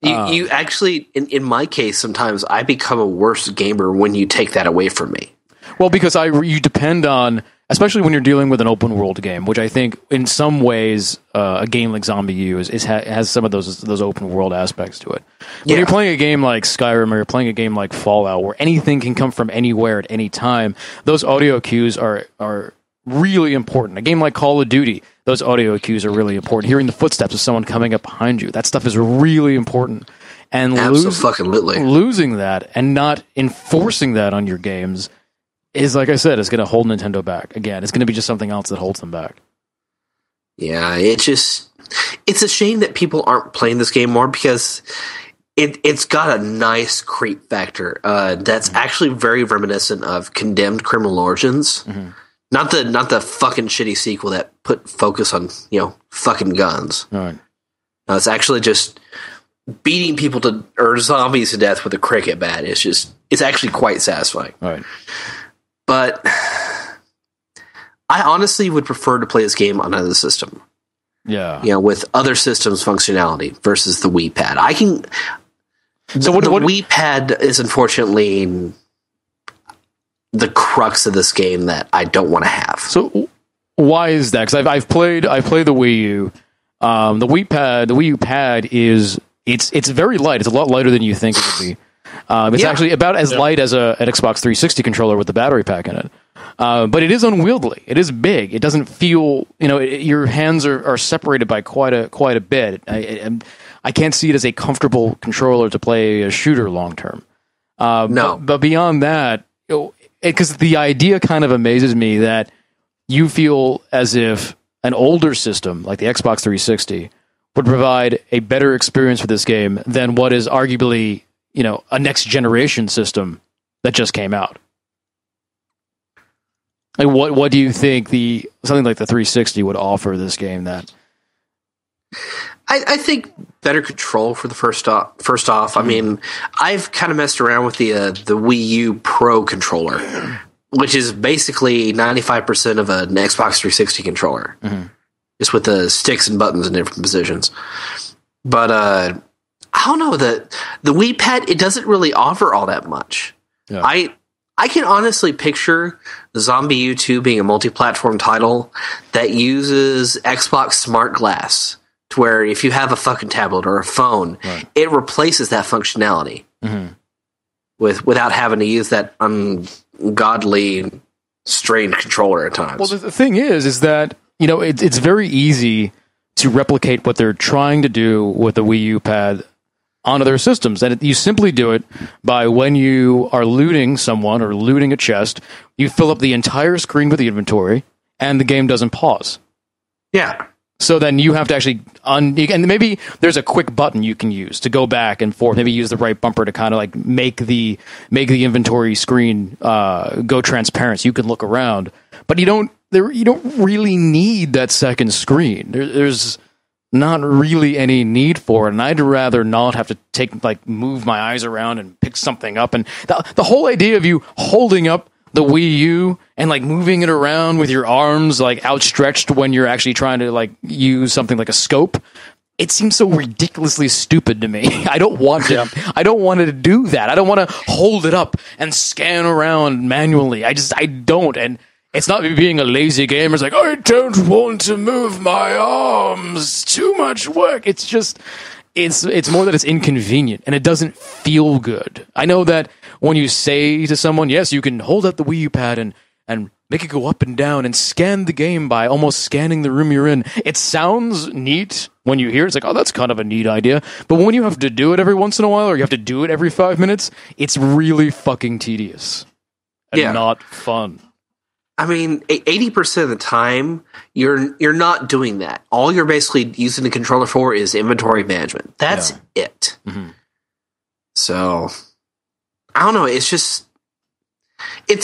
You actually, in my case, sometimes I become a worse gamer when you take that away from me. Well, because you depend on, especially when you're dealing with an open world game, which I think in some ways a game like ZombieU has some of those open world aspects to it. When you're playing a game like Skyrim or you're playing a game like Fallout, where anything can come from anywhere at any time, those audio cues are really important. A game like Call of Duty, those audio cues are really important. Hearing the footsteps of someone coming up behind you, that stuff is really important. And losing that and not enforcing that on your games is, like I said, it's going to hold Nintendo back. Again, it's going to be just something else that holds them back. Yeah, it's a shame that people aren't playing this game more because it's got a nice creep factor that's actually very reminiscent of Condemned Criminal Origins. Mm-hmm. Not the fucking shitty sequel that put focus on, fucking guns. All right. No, it's actually just beating people or zombies to death with a cricket bat. It's actually quite satisfying. All right. But I honestly would prefer to play this game on another system. Yeah. With other systems functionality versus the Wii Pad. The Wii Pad is unfortunately the crux of this game that I don't want to have. So why is that? Because I've played the Wii U. The Wii U pad is it's very light. It's a lot lighter than you think it would be. It's actually about as light as an Xbox 360 controller with the battery pack in it. But it is unwieldy. It is big. It doesn't feel, your hands are separated by quite a bit. I can't see it as a comfortable controller to play a shooter long term. No. But beyond that, because the idea kind of amazes me that you feel as if an older system like the Xbox 360 would provide a better experience for this game than what is arguably, a next generation system that just came out. Like what do you think something like the 360 would offer this game that? I think better control for the first off. I mean, I've kind of messed around with the Wii U Pro controller, which is basically 95% of an Xbox 360 controller, just with the sticks and buttons in different positions. But I don't know, the Wii Pad, it doesn't really offer all that much. Yeah. I can honestly picture ZombieU 2 being a multi-platform title that uses Xbox Smart Glass, to where if you have a fucking tablet or a phone, it replaces that functionality without having to use that ungodly strained controller at times. Well, the thing is that it's very easy to replicate what they're trying to do with the Wii U pad onto their systems, and you simply do it by when you are looting someone or looting a chest, you fill up the entire screen with the inventory, and the game doesn't pause. Yeah. So then you have to actually and maybe there's a quick button you can use to go back and forth. Maybe use the right bumper to kind of like make the inventory screen go transparent, so you can look around. But you don't really need that second screen. There's not really any need for it, and I'd rather not have to move my eyes around and pick something up. And the whole idea of you holding up the Wii U and moving it around with your arms outstretched when you're actually trying to use something like a scope, it seems so ridiculously stupid to me. I don't want to. I don't want to do that. I don't want to hold it up and scan around manually. I don't. And it's not me being a lazy gamer. It's I don't want to move my arms. Too much work. It's just. It's more that it's inconvenient and it doesn't feel good. I know that when you say to someone, yes, you can hold up the Wii U pad and make it go up and down and scan the game by almost scanning the room you're in. It sounds neat when you hear it. It's oh, that's kind of a neat idea. But when you have to do it every once in a while or you have to do it every 5 minutes, it's really fucking tedious and not fun. I mean, 80% of the time, you're not doing that. All you're basically using the controller for is inventory management. That's it. Mm-hmm. So, I don't know. It's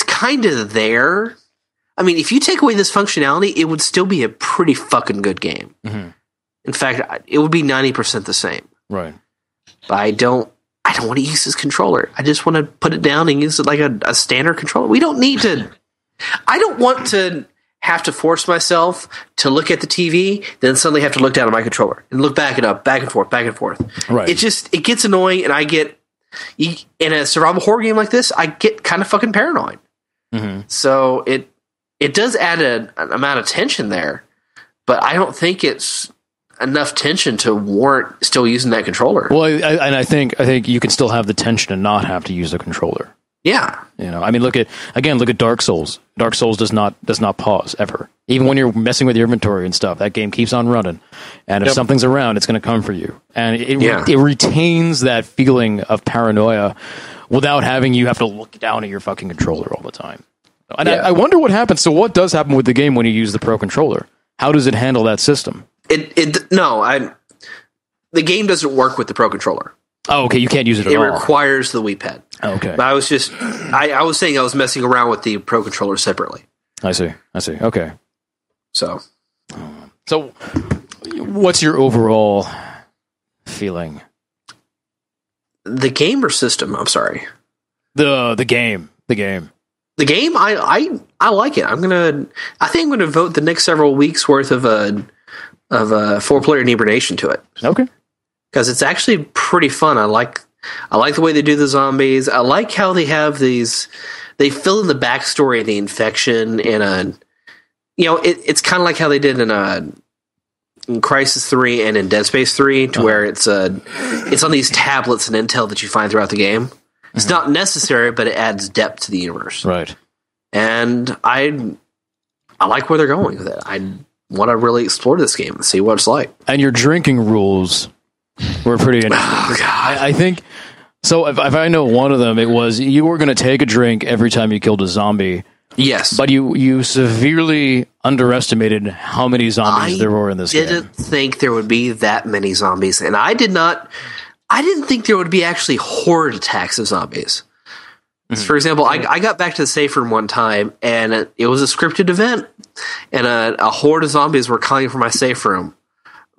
kind of there. I mean, if you take away this functionality, it would still be a pretty fucking good game. Mm-hmm. In fact, it would be 90% the same. Right. But I don't want to use this controller. I just want to put it down and use it like a standard controller. We don't need to... I don't want to have to force myself to look at the TV, then suddenly have to look down at my controller and look back and forth. Right. It gets annoying, and in a survival horror game like this, I get kind of fucking paranoid. Mm-hmm. So it does add an amount of tension there, but I don't think it's enough tension to warrant still using that controller. Well, I think you can still have the tension and not have to use the controller. Yeah. I mean, look at Dark Souls. Dark Souls does not pause ever. Even when you're messing with your inventory and stuff, that game keeps on running. And if something's around, it's going to come for you. And it retains that feeling of paranoia without having you have to look down at your fucking controller all the time. And I wonder what happens. So what does happen with the game when you use the Pro Controller? How does it handle that system? The game doesn't work with the Pro Controller. Oh, okay. You can't use it at all. It requires the Wii Pad. Okay. But I was saying I was messing around with the Pro Controller separately. I see. Okay. So, what's your overall feeling? The game or system? I'm sorry. The game. The game. I like it. I think I'm gonna vote the next several weeks worth of a 4-player inebriation to it. Okay. Because it's actually pretty fun. I like the way they do the zombies. I like how they have these. They fill in the backstory of the infection in it's kind of like how they did in Crisis 3 and in Dead Space 3, to where it's on these tablets and intel that you find throughout the game. It's not necessary, but it adds depth to the universe. Right. And I like where they're going with it. I want to really explore this game and see what it's like. And your drinking rules were pretty interesting. Oh, God. I think, so if I know one of them, it was you were going to take a drink every time you killed a zombie. Yes. But you severely underestimated how many zombies there were in this game. I didn't think there would be that many zombies. And I didn't think there would be actually horde attacks of zombies. For example, I got back to the safe room one time, and it was a scripted event, and a horde of zombies were coming from my safe room.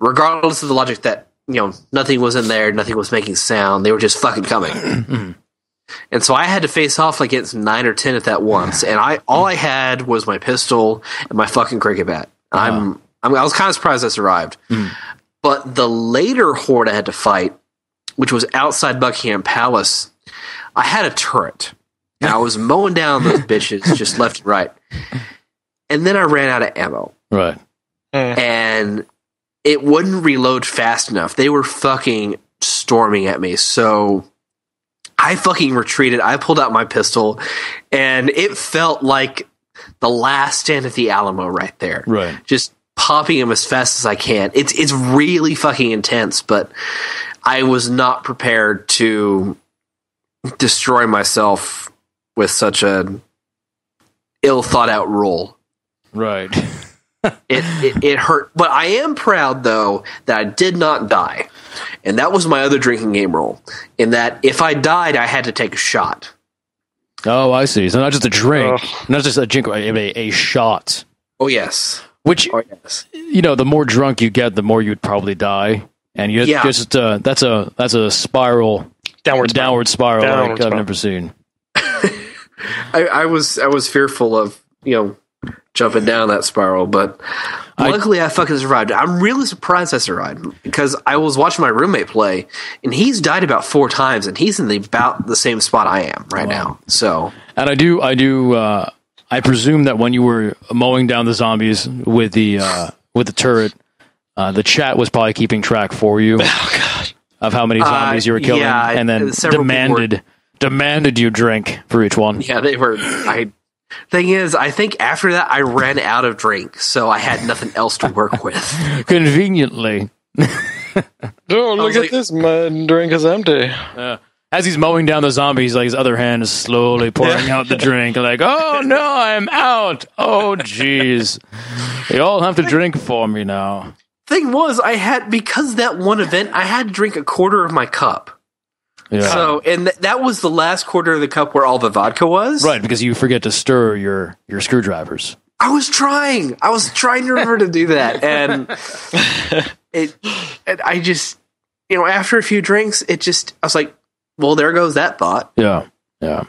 Regardless of the logic that, nothing was in there, nothing was making sound, they were just fucking coming. And so I had to face off against 9 or 10 at that once, and all I had was my pistol and my fucking cricket bat. I was kind of surprised I survived. But the later horde I had to fight, which was outside Buckingham Palace, I had a turret. And I was mowing down those bitches just left and right. And then I ran out of ammo. Right. And it wouldn't reload fast enough. They were fucking storming at me. So I fucking retreated. I pulled out my pistol, and it felt like the last stand at the Alamo right there. Right. Just popping them as fast as I can. It's really fucking intense, but I was not prepared to destroy myself with such a ill thought out rule. Right. It hurt, but I am proud though that I did not die, and that was my other drinking game rule. In that, if I died, I had to take a shot. Oh, I see. So not just a drink, not just a drink, a shot. Oh yes. Which yes. The more drunk you get, the more you'd probably die, and that's a spiral. Downward spiral like I've never seen. I was fearful of jumping down that spiral, but luckily I fucking survived. I'm really surprised I survived, because I was watching my roommate play, and he's died about 4 times, and he's in about the same spot I am right now. So, and I presume that when you were mowing down the zombies with the turret, the chat was probably keeping track for you. Oh God. Of how many zombies you were killing, and then demanded you drink for each one. Yeah, they were. Thing is, I think after that I ran out of drink, so I had nothing else to work with. Conveniently. Oh, look at this! My drink is empty. As he's mowing down the zombies, like his other hand is slowly pouring out the drink. Like, oh no, I'm out. Oh jeez, you all have to drink for me now. Thing was, because that one event, I had to drink a quarter of my cup. Yeah. So, and that was the last quarter of the cup where all the vodka was. Right, because you forget to stir your screwdrivers. I was trying to remember to do that, and I just, after a few drinks, I was like, well, there goes that thought. Yeah. Oh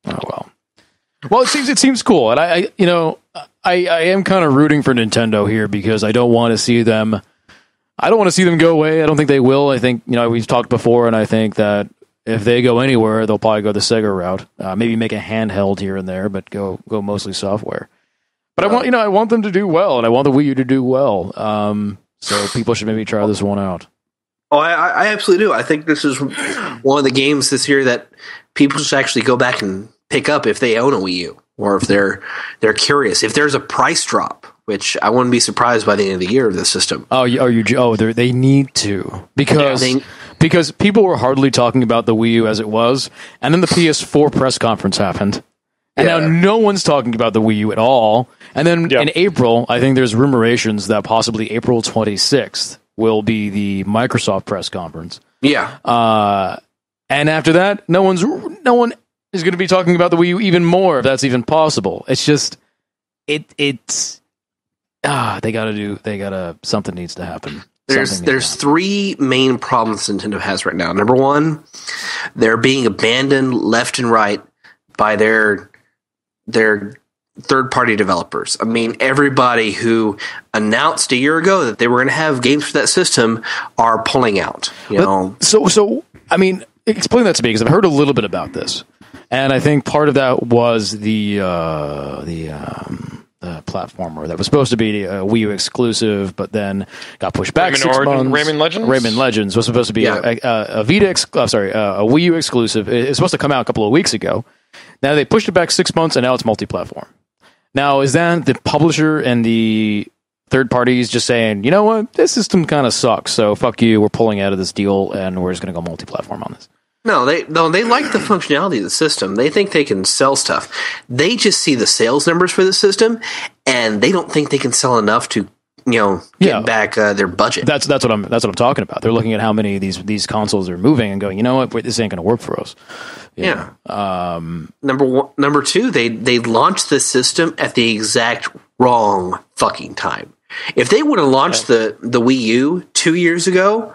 well. Well, it seems cool, and I am kind of rooting for Nintendo here, because I don't want to see them go away. I don't think they will. I think, we've talked before, and I think that if they go anywhere, they'll probably go the Sega route. Maybe make a handheld here and there, but go mostly software. But I want them to do well, and I want the Wii U to do well. So people should maybe try this one out. Oh, I absolutely do. I think this is one of the games this year that people should actually go back and pick up if they own a Wii U, or if they're curious. If there's a price drop, which I wouldn't be surprised by the end of the year of this system. They need to, because people were hardly talking about the Wii U as it was, and then the PS4 press conference happened, and now no one's talking about the Wii U at all. And then in April, I think there's rumorations that possibly April 26th will be the Microsoft press conference. Yeah. And after that, no one is going to be talking about the Wii U even more, if that's even possible. It's just, something needs to happen. There's 3 main problems Nintendo has right now. Number 1, they're being abandoned left and right by their third-party developers. I mean, everybody who announced a year ago that they were going to have games for that system are pulling out. So I mean, explain that to me, because I've heard a little bit about this, and I think part of that was the platformer that was supposed to be a Wii U exclusive, but then got pushed back Rayman 6 months. Rayman Legends? Rayman Legends was supposed to be a Wii U exclusive. It's supposed to come out a couple of weeks ago. Now they pushed it back 6 months, and now it's multi-platform. Now, is that the publisher and the third parties just saying, you know what, this system kind of sucks, so fuck you, we're pulling out of this deal, and we're just going to go multi-platform on this? No, they like the functionality of the system. They think they can sell stuff. They just see the sales numbers for the system, and they don't think they can sell enough to, get back their budget. That's what I'm talking about. They're looking at how many of these consoles are moving and going, you know what, this ain't going to work for us. Yeah. Number two, they launched the system at the exact wrong fucking time. If they would have launched the Wii U 2 years ago,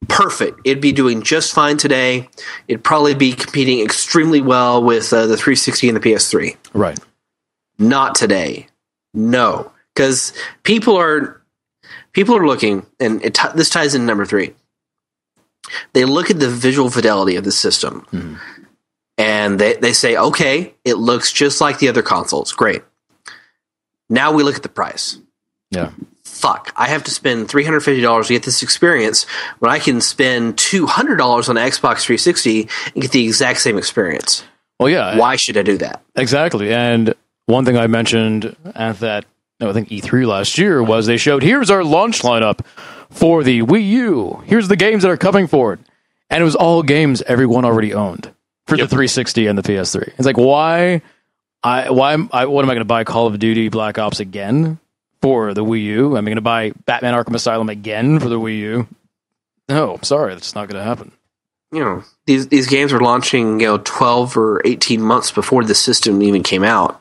perfect. It'd be doing just fine today. It'd probably be competing extremely well with the 360 and the PS3. Right. Not today. No, because people are looking, and this ties in number three. They look at the visual fidelity of the system, and they say, okay, it looks just like the other consoles. Great. Now we look at the price. Yeah. Fuck, I have to spend $350 to get this experience when I can spend $200 on an Xbox 360 and get the exact same experience. Well, yeah. Why should I do that? Exactly. And one thing I mentioned at that, I think E3 last year, was they showed, here's our launch lineup for the Wii U. Here's the games that are coming for it. And it was all games everyone already owned for the 360 and the PS3. It's like, what am I going to buy Call of Duty Black Ops again for the Wii U? Am I going to buy Batman Arkham Asylum again for the Wii U? No, I'm sorry, that's not going to happen. These games were launching 12 or 18 months before the system even came out.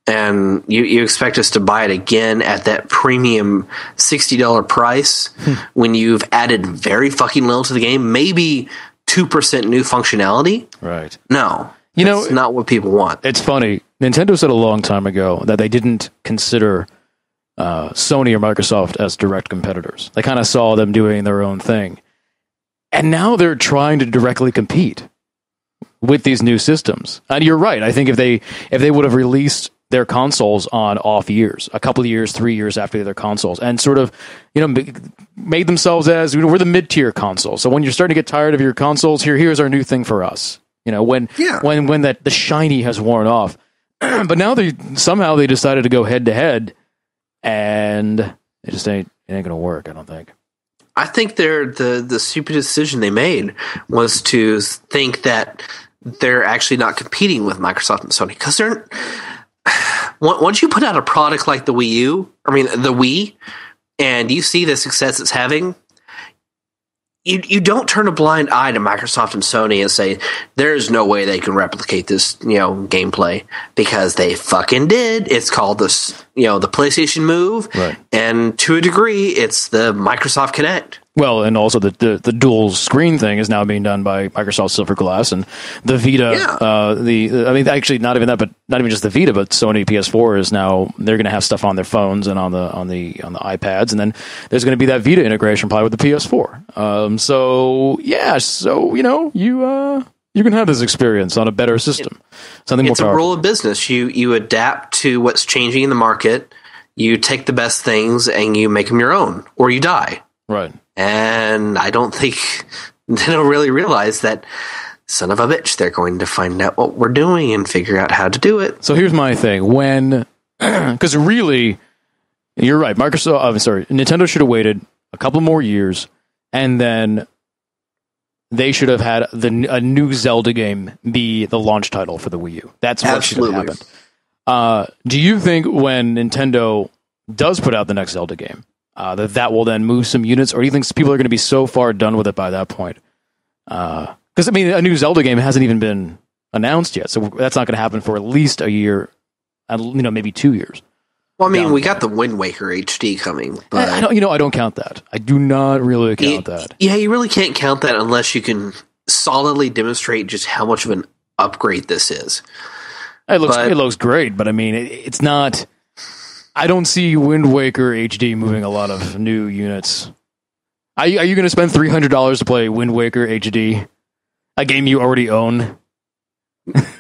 And you expect us to buy it again at that premium $60 price when you've added very fucking little to the game, maybe 2% new functionality? Right. No. That's not what people want. It's funny. Nintendo said a long time ago that they didn't consider Sony or Microsoft as direct competitors. They kind of saw them doing their own thing. And now they're trying to directly compete with these new systems. And you're right. I think if they would have released their consoles on off years, a couple of years, 3 years after the other consoles, and sort of, made themselves as, we're the mid-tier console. So when you're starting to get tired of your consoles, here's our new thing for us. When the shiny has worn off. But now they decided to go head to head, and it just ain't going to work, I don't think. I think the stupid decision they made was to think that they're actually not competing with Microsoft and Sony, because they're. Once you put out a product like the Wii, and you see the success it's having, you don't turn a blind eye to Microsoft and Sony and say there's no way they can replicate this, gameplay, because they fucking did. It's called the PlayStation Move, right. And to a degree, it's the Microsoft Kinect. Well, and also the dual screen thing is now being done by Microsoft Silver Glass and the Vita. Yeah. Actually, not even that, but not even just the Vita, but Sony PS4 is now, they're going to have stuff on their phones and on the iPads, and then there's going to be that Vita integration probably with the PS4. You can have this experience on a better system. Something more powerful. It's a rule of business. You adapt to what's changing in the market. You take the best things and you make them your own, or you die. Right. And I don't think they don't really realize that, son of a bitch, they're going to find out what we're doing and figure out how to do it. So here's my thing. Because really, you're right. Nintendo should have waited a couple more years, and then they should have had a new Zelda game be the launch title for the Wii U. That's what should have happened. Do you think when Nintendo does put out the next Zelda game, that will then move some units, or do you think people are going to be so far done with it by that point? Because, a new Zelda game hasn't even been announced yet, so that's not going to happen for at least a year, maybe 2 years. Well, we got the Wind Waker HD coming. But I don't count that. I do not really count that. Yeah, you really can't count that unless you can solidly demonstrate just how much of an upgrade this is. It looks great, but it's not. I don't see Wind Waker HD moving a lot of new units. Are you going to spend $300 to play Wind Waker HD, a game you already own?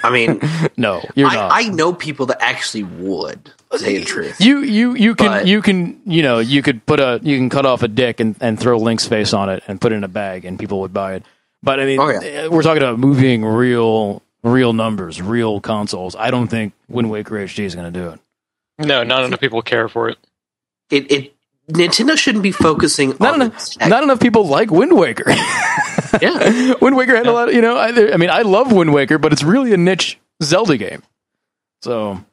I mean, No, you're not. I know people that actually would. To tell you the truth. You But- you could cut off a dick and throw Link's face on it and put it in a bag and people would buy it. But I mean, Oh, yeah. we're talking about moving real numbers, real consoles. I don't think Wind Waker HD is going to do it. No, not enough people care for it. Nintendo shouldn't be focusing Not on enough people like Wind Waker. Yeah. Wind Waker had a lot of, I mean, I love Wind Waker, but it's really a niche Zelda game. So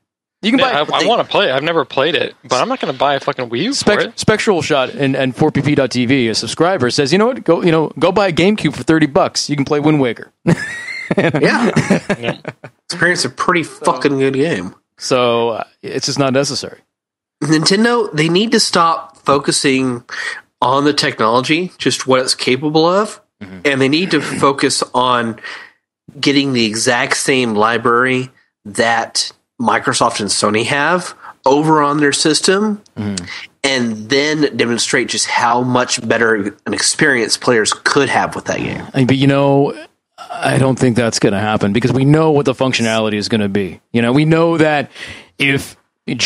you can buy. I want to play it. I've never played it, but I'm not going to buy a fucking Wii U for it. Spectral Shot and 4pp.tv, a subscriber, says, you know what? Go buy a GameCube for $30. You can play Wind Waker. Yeah. Experience a pretty fucking good game. So it's just not necessary. Nintendo, they need to stop focusing on the technology, just what it's capable of, and they need to focus on getting the exact same library that Microsoft and Sony have over on their system, and then demonstrate just how much better an experience players could have with that game. But I don't think that's going to happen because we know what the functionality is going to be. We know that if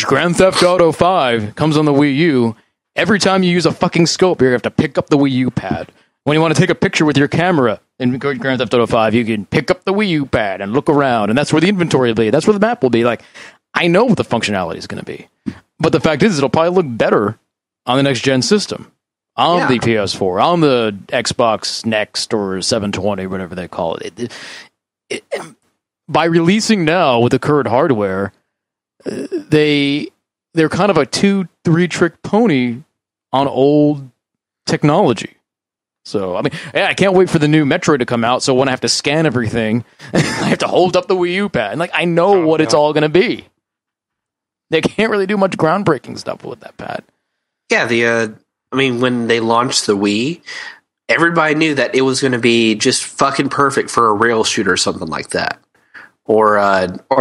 Grand Theft Auto 5 comes on the Wii U, every time you use a fucking scope, you're going to have to pick up the Wii U pad. When you want to take a picture with your camera in Grand Theft Auto 5, you can pick up the Wii U pad and look around, and that's where the inventory will be. That's where the map will be. Like, I know what the functionality is going to be. But the fact is, it'll probably look better on the next-gen system. On the PS4, on the Xbox Next or 720, whatever they call it. By releasing now with the current hardware, they're kind of a 2-3 trick pony on old technology. So, I mean, I can't wait for the new Metroid to come out, so when I have to scan everything, I have to hold up the Wii U pad. And, I know what it's all going to be. They can't really do much groundbreaking stuff with that pad. Yeah, when they launched the Wii, everybody knew that it was going to be just fucking perfect for a rail shooter or something like that. Or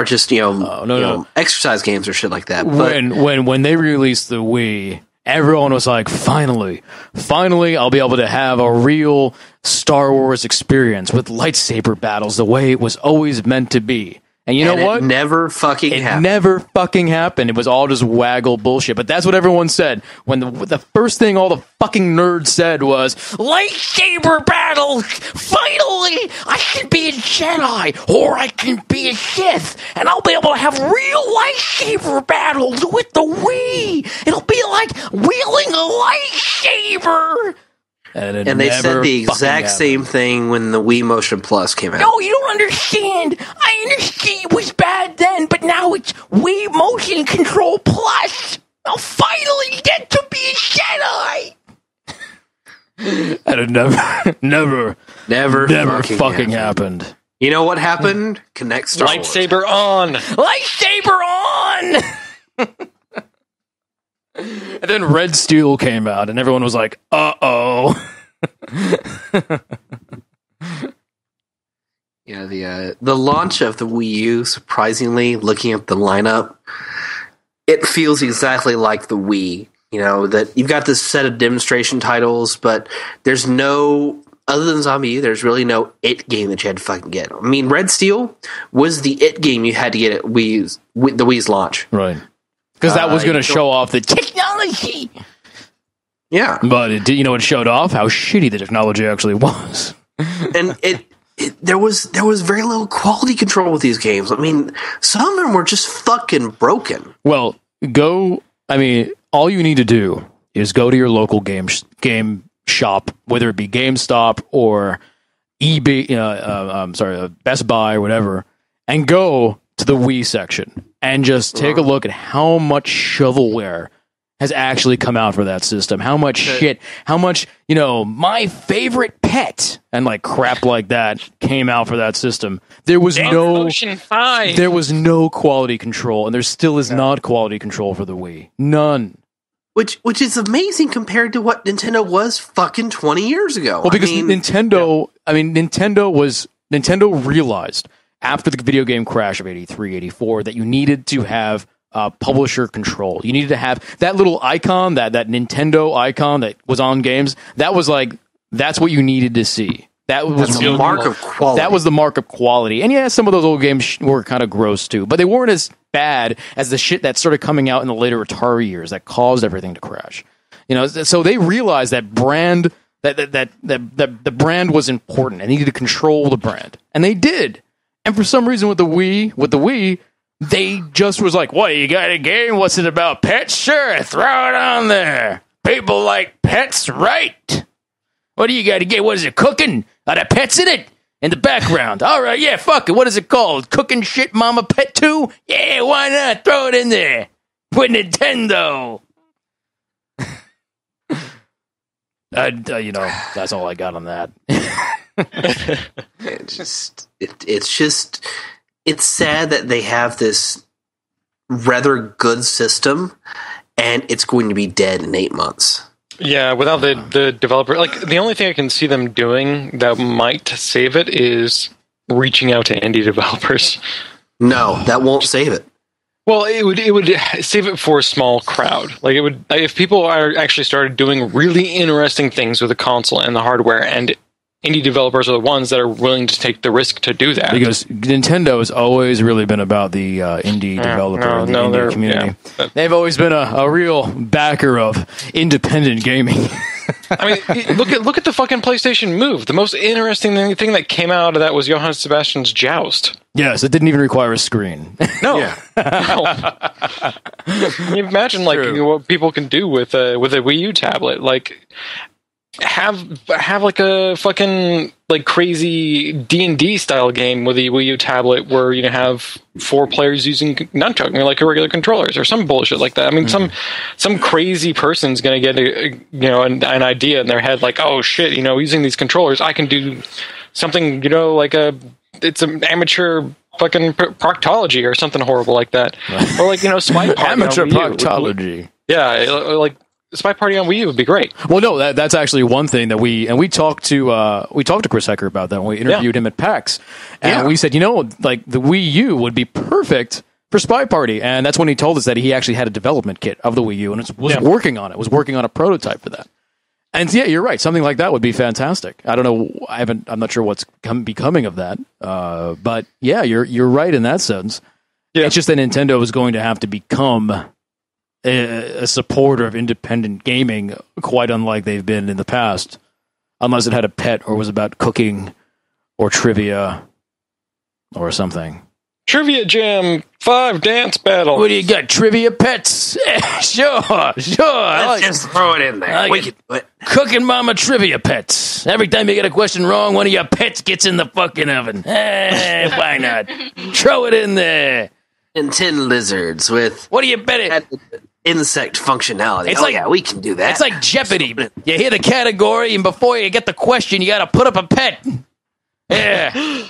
just, exercise games or shit like that. But when they released the Wii, everyone was like, finally, I'll be able to have a real Star Wars experience with lightsaber battles the way it was always meant to be. And you know what? It never fucking happened. Never fucking happened. It was all just waggle bullshit. But that's what everyone said. When the first thing all the fucking nerds said was, lightsaber battles! Finally! I can be a Jedi! Or I can be a Sith! And I'll be able to have real lightsaber battles with the Wii! It'll be like wielding a lightsaber! And they said the exact same thing when the Wii Motion Plus came out. No, you don't understand. I understand it was bad then, but now it's Wii Motion Control Plus. I'll finally get to be a Jedi. And it never fucking happened. You know what happened? Connect Star Wars. Lightsaber on! Lightsaber on! And then Red Steel came out, and everyone was like, uh-oh. Yeah, the launch of the Wii U, surprisingly, looking at the lineup, it feels exactly like the Wii. That you've got this set of demonstration titles, but there's no, other than ZombieU, there's really no it game that you had to fucking get. I mean, Red Steel was the it game you had to get at the Wii's launch. Right. Because that was going to show off the technology. Yeah. But it showed off how shitty the technology actually was. And there was very little quality control with these games. I mean, some of them were just fucking broken. Well, all you need to do is go to your local game shop, whether it be GameStop or eBay, Best Buy or whatever, and go to the Wii section and just take a look at how much shovelware has actually come out for that system. How much shit, how much, my favorite pet and crap like that came out for that system. There was there was no quality control, and there still is not quality control for the Wii. None. Which is amazing compared to what Nintendo was fucking 20 years ago. Well, because Nintendo realized after the video game crash of 83, 84, that you needed to have publisher control. You needed to have that little icon, that Nintendo icon that was on games. That was that's what you needed to see. That was That's a mark of quality. That was the mark of quality. And yeah, some of those old games were kind of gross too, but they weren't as bad as the shit that started coming out in the later Atari years that caused everything to crash. So they realized that brand that the brand was important and they needed to control the brand, and they did. And for some reason, with the Wii, they just was like, "What, you got a game? What's it about? Pets? Sure, throw it on there. People like pets, right? What do you got to get? What is it, cooking? Are there pets in it? In the background. All right, yeah, fuck it. What is it called? Cooking Shit Mama Pet 2? Yeah, why not? Throw it in there. With Nintendo." That's all I got on that. It's sad that they have this rather good system and it's going to be dead in 8 months. Yeah, without the developer, like the only thing I can see them doing that might save it is reaching out to indie developers. No, that won't save it. Well, it would save it for a small crowd. Like it would, if people are actually started doing really interesting things with the console and the hardware, and indie developers are the ones that are willing to take the risk to do that. Because Nintendo has always really been about the indie developer and the indie community. Yeah. They've always been a real backer of independent gaming. I mean, look at the fucking PlayStation Move. The most interesting thing that came out of that was Johann Sebastian's Joust. Yes, it didn't even require a screen. No. No. Can you imagine what people can do with a Wii U tablet? Like have like a fucking like crazy D&D style game with a Wii U tablet where you have 4 players using nunchuck like regular controllers or some bullshit like that. I mean, some crazy person's gonna get an idea in their head like, oh shit, using these controllers I can do something, like it's an amateur fucking proctology or something horrible like that, or like Spy Party amateur proctology. Yeah, like Spy Party on Wii U would be great. Well, no, that's actually one thing that we talked to Chris Hecker about that when we interviewed him at PAX, and we said, like the Wii U would be perfect for Spy Party, and that's when he told us that he actually had a development kit of the Wii U and was working on it, was working on a prototype for that. And yeah, you're right. Something like that would be fantastic. I don't know. I'm not sure what's becoming of that. But yeah, you're right in that sense. Yeah. It's just that Nintendo is going to have to become a supporter of independent gaming, quite unlike they've been in the past, unless it had a pet or was about cooking or trivia or something. Trivia Jam 5 dance battle. What do you got? Trivia pets? Sure. Let's just throw it in there. We can do it. Cooking Mama trivia pets. Every time you get a question wrong, one of your pets gets in the fucking oven. Why not? Throw it in there. And 10 lizards with what do you bet it? Insect functionality. We can do that. It's like Jeopardy. You hear the category, and before you get the question, you got to put up a pet. Yeah.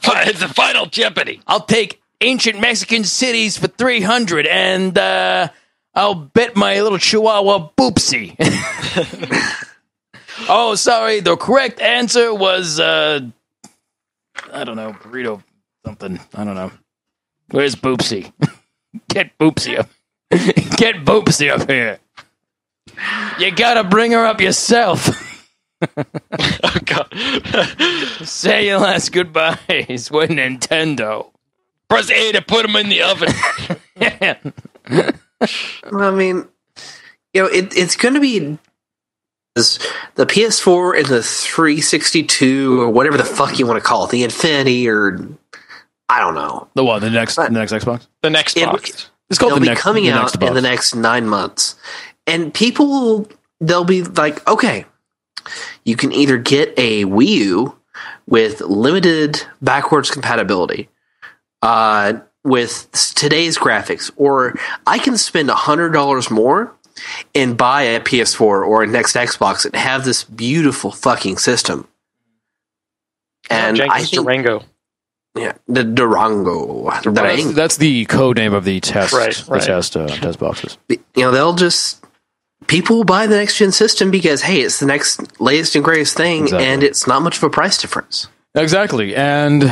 It's the final Jeopardy. I'll take ancient Mexican cities for 300, and I'll bet my little Chihuahua Boopsy. Oh, sorry. The correct answer was I don't know, burrito something. I don't know. Where's Boopsy? Get Boopsy up. Get Boopsy up here. You gotta bring her up yourself. Oh, God. Say your last goodbyes with Nintendo. Press A to put them in the oven. I mean, it's going to be the PS4 and the 362 or whatever the fuck you want to call it, the Infinity or I don't know. The what? The next Xbox? The next box. It's called they'll be coming out in the next 9 months, and they'll be like, okay, you can either get a Wii U with limited backwards compatibility, with today's graphics, or I can spend $100 more and buy a PS4 or a next Xbox and have this beautiful fucking system. And I think Durango. Yeah, the Durango. That's the code name of the test. Right. The test boxes. They'll just people will buy the next gen system because hey, it's the next latest and greatest thing, and it's not much of a price difference. Exactly, and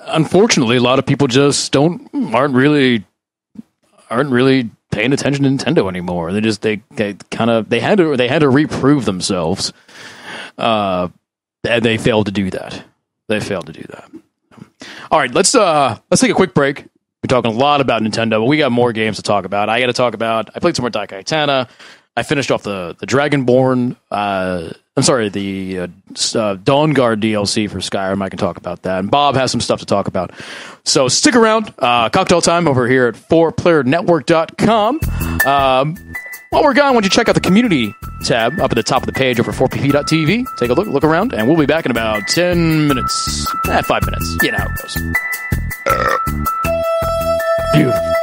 unfortunately, a lot of people just aren't really paying attention to Nintendo anymore. They had to reprove themselves. And they failed to do that. All right, let's take a quick break. We're talking a lot about Nintendo, but we got more games to talk about. I played some more Daikatana. I finished off the Dragonborn. The Dawnguard DLC for Skyrim. I can talk about that. And Bob has some stuff to talk about. So stick around. Cocktail time over here at 4playernetwork.com. While we're gone, why don't you check out the community tab up at the top of the page over 4pp.tv. Take a look around, and we'll be back in about 10 minutes. 5 minutes. You know how it goes. Beautiful.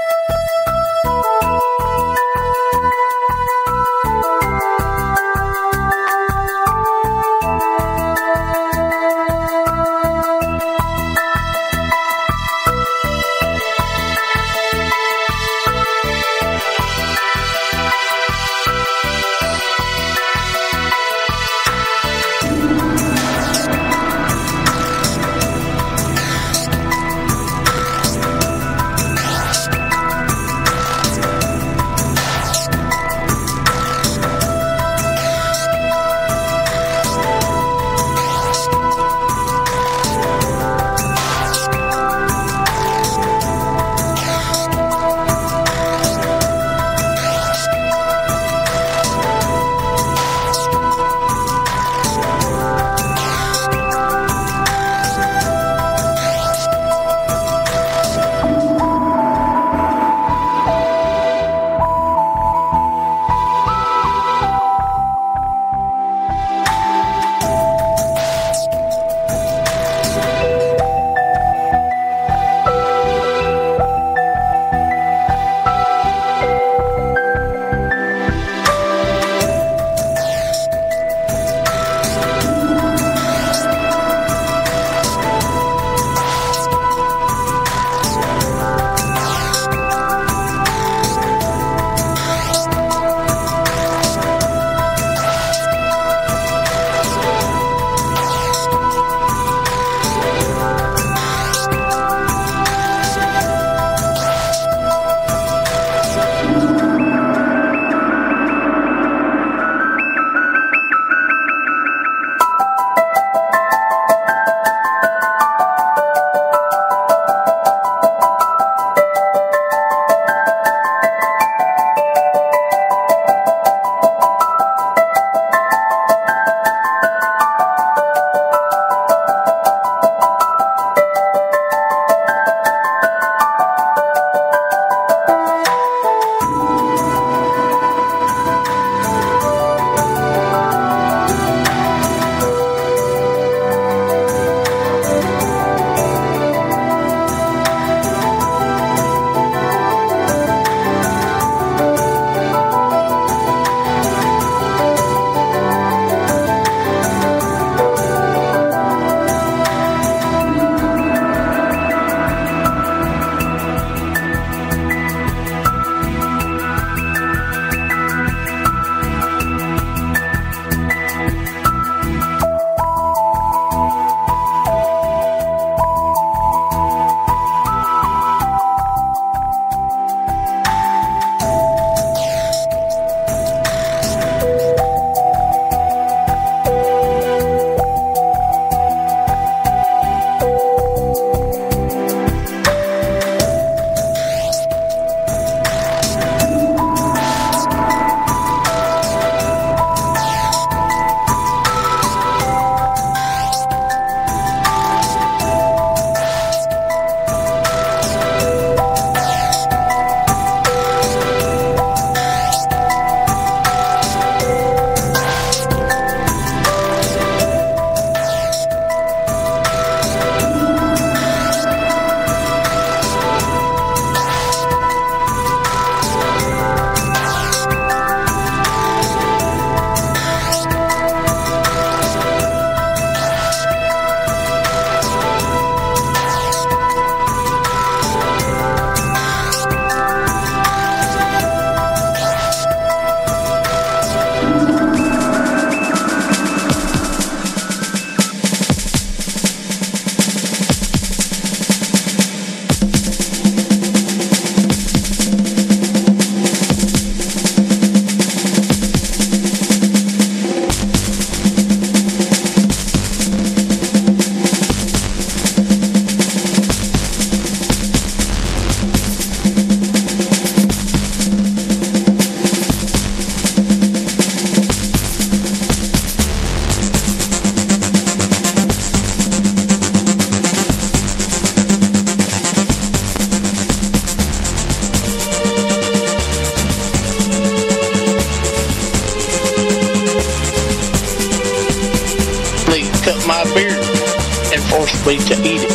forced me to eat it.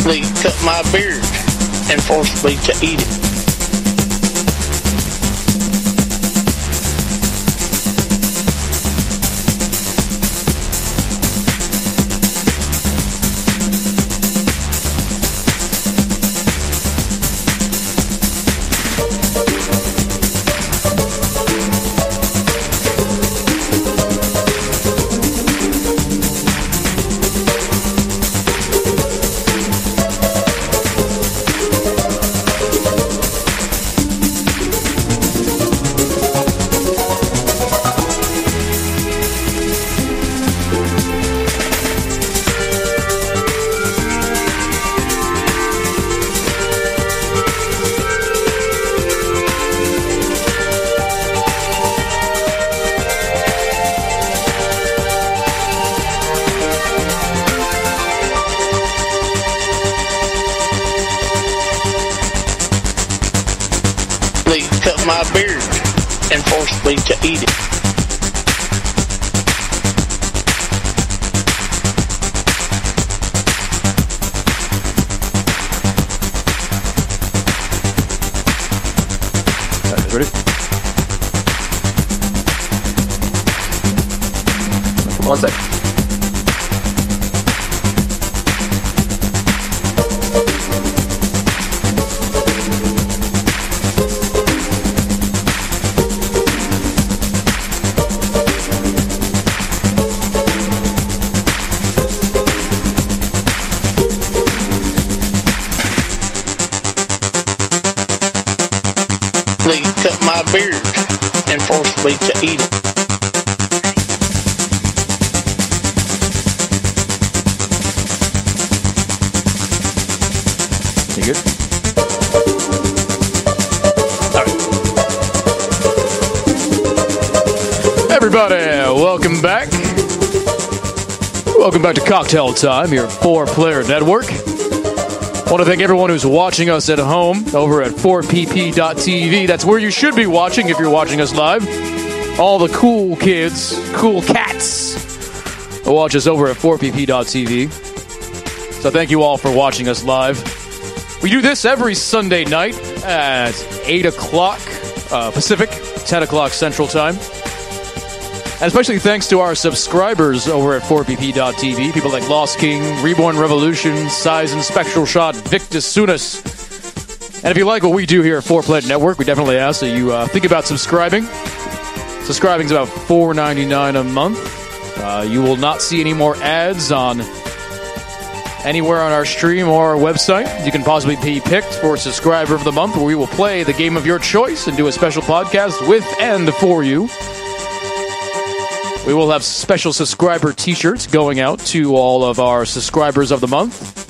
They cut my beard and forced me to eat it. Cut my beard and forced me to eat it. Ready? One sec. They cut my beard and forced me to eat it. You good? All right. Everybody, welcome back. Welcome back to Cocktail Time, your 4-player network. I want to thank everyone who's watching us at home over at 4pp.tv. That's where you should be watching if you're watching us live. All the cool kids, cool cats, watch us over at 4pp.tv. So thank you all for watching us live. We do this every Sunday night at 8 o'clock Pacific, 10 o'clock Central Time. And especially thanks to our subscribers over at 4pp.tv. People like Lost King, Reborn Revolution, Size and Spectral Shot, Victus Sunas. And if you like what we do here at 4Player Network, we definitely ask that you think about subscribing. Subscribing is about $4.99 a month. You will not see any more ads on anywhere on our stream or our website. You can possibly be picked for Subscriber of the Month, where we will play the game of your choice and do a special podcast with and for you. We will have special subscriber t-shirts going out to all of our subscribers of the month.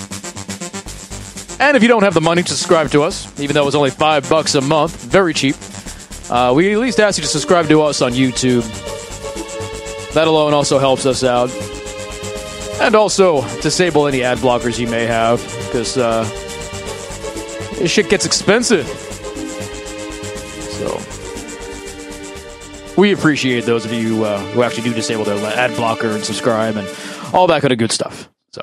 And if you don't have the money to subscribe to us, even though it's only $5 a month, very cheap, we at least ask you to subscribe to us on YouTube. That alone also helps us out. And also disable any ad blockers you may have, because this shit gets expensive. So we appreciate those of you who actually do disable their ad blocker and subscribe and all that kind of good stuff. So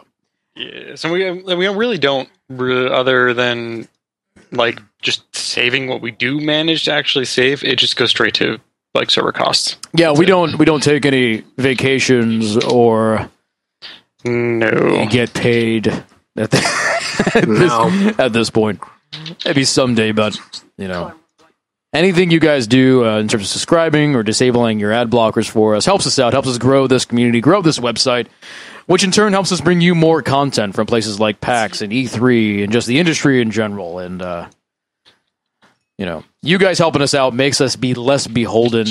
yeah, so we really don't, other than like just saving what we do manage to actually save. It just goes straight to like server costs. Yeah, we don't take any vacations or get paid at this point. Maybe someday, but you know. Anything you guys do in terms of subscribing or disabling your ad blockers for us helps us out, helps us grow this community, grow this website, which in turn helps us bring you more content from places like PAX and E3 and just the industry in general. And, you know, you guys helping us out makes us be less beholden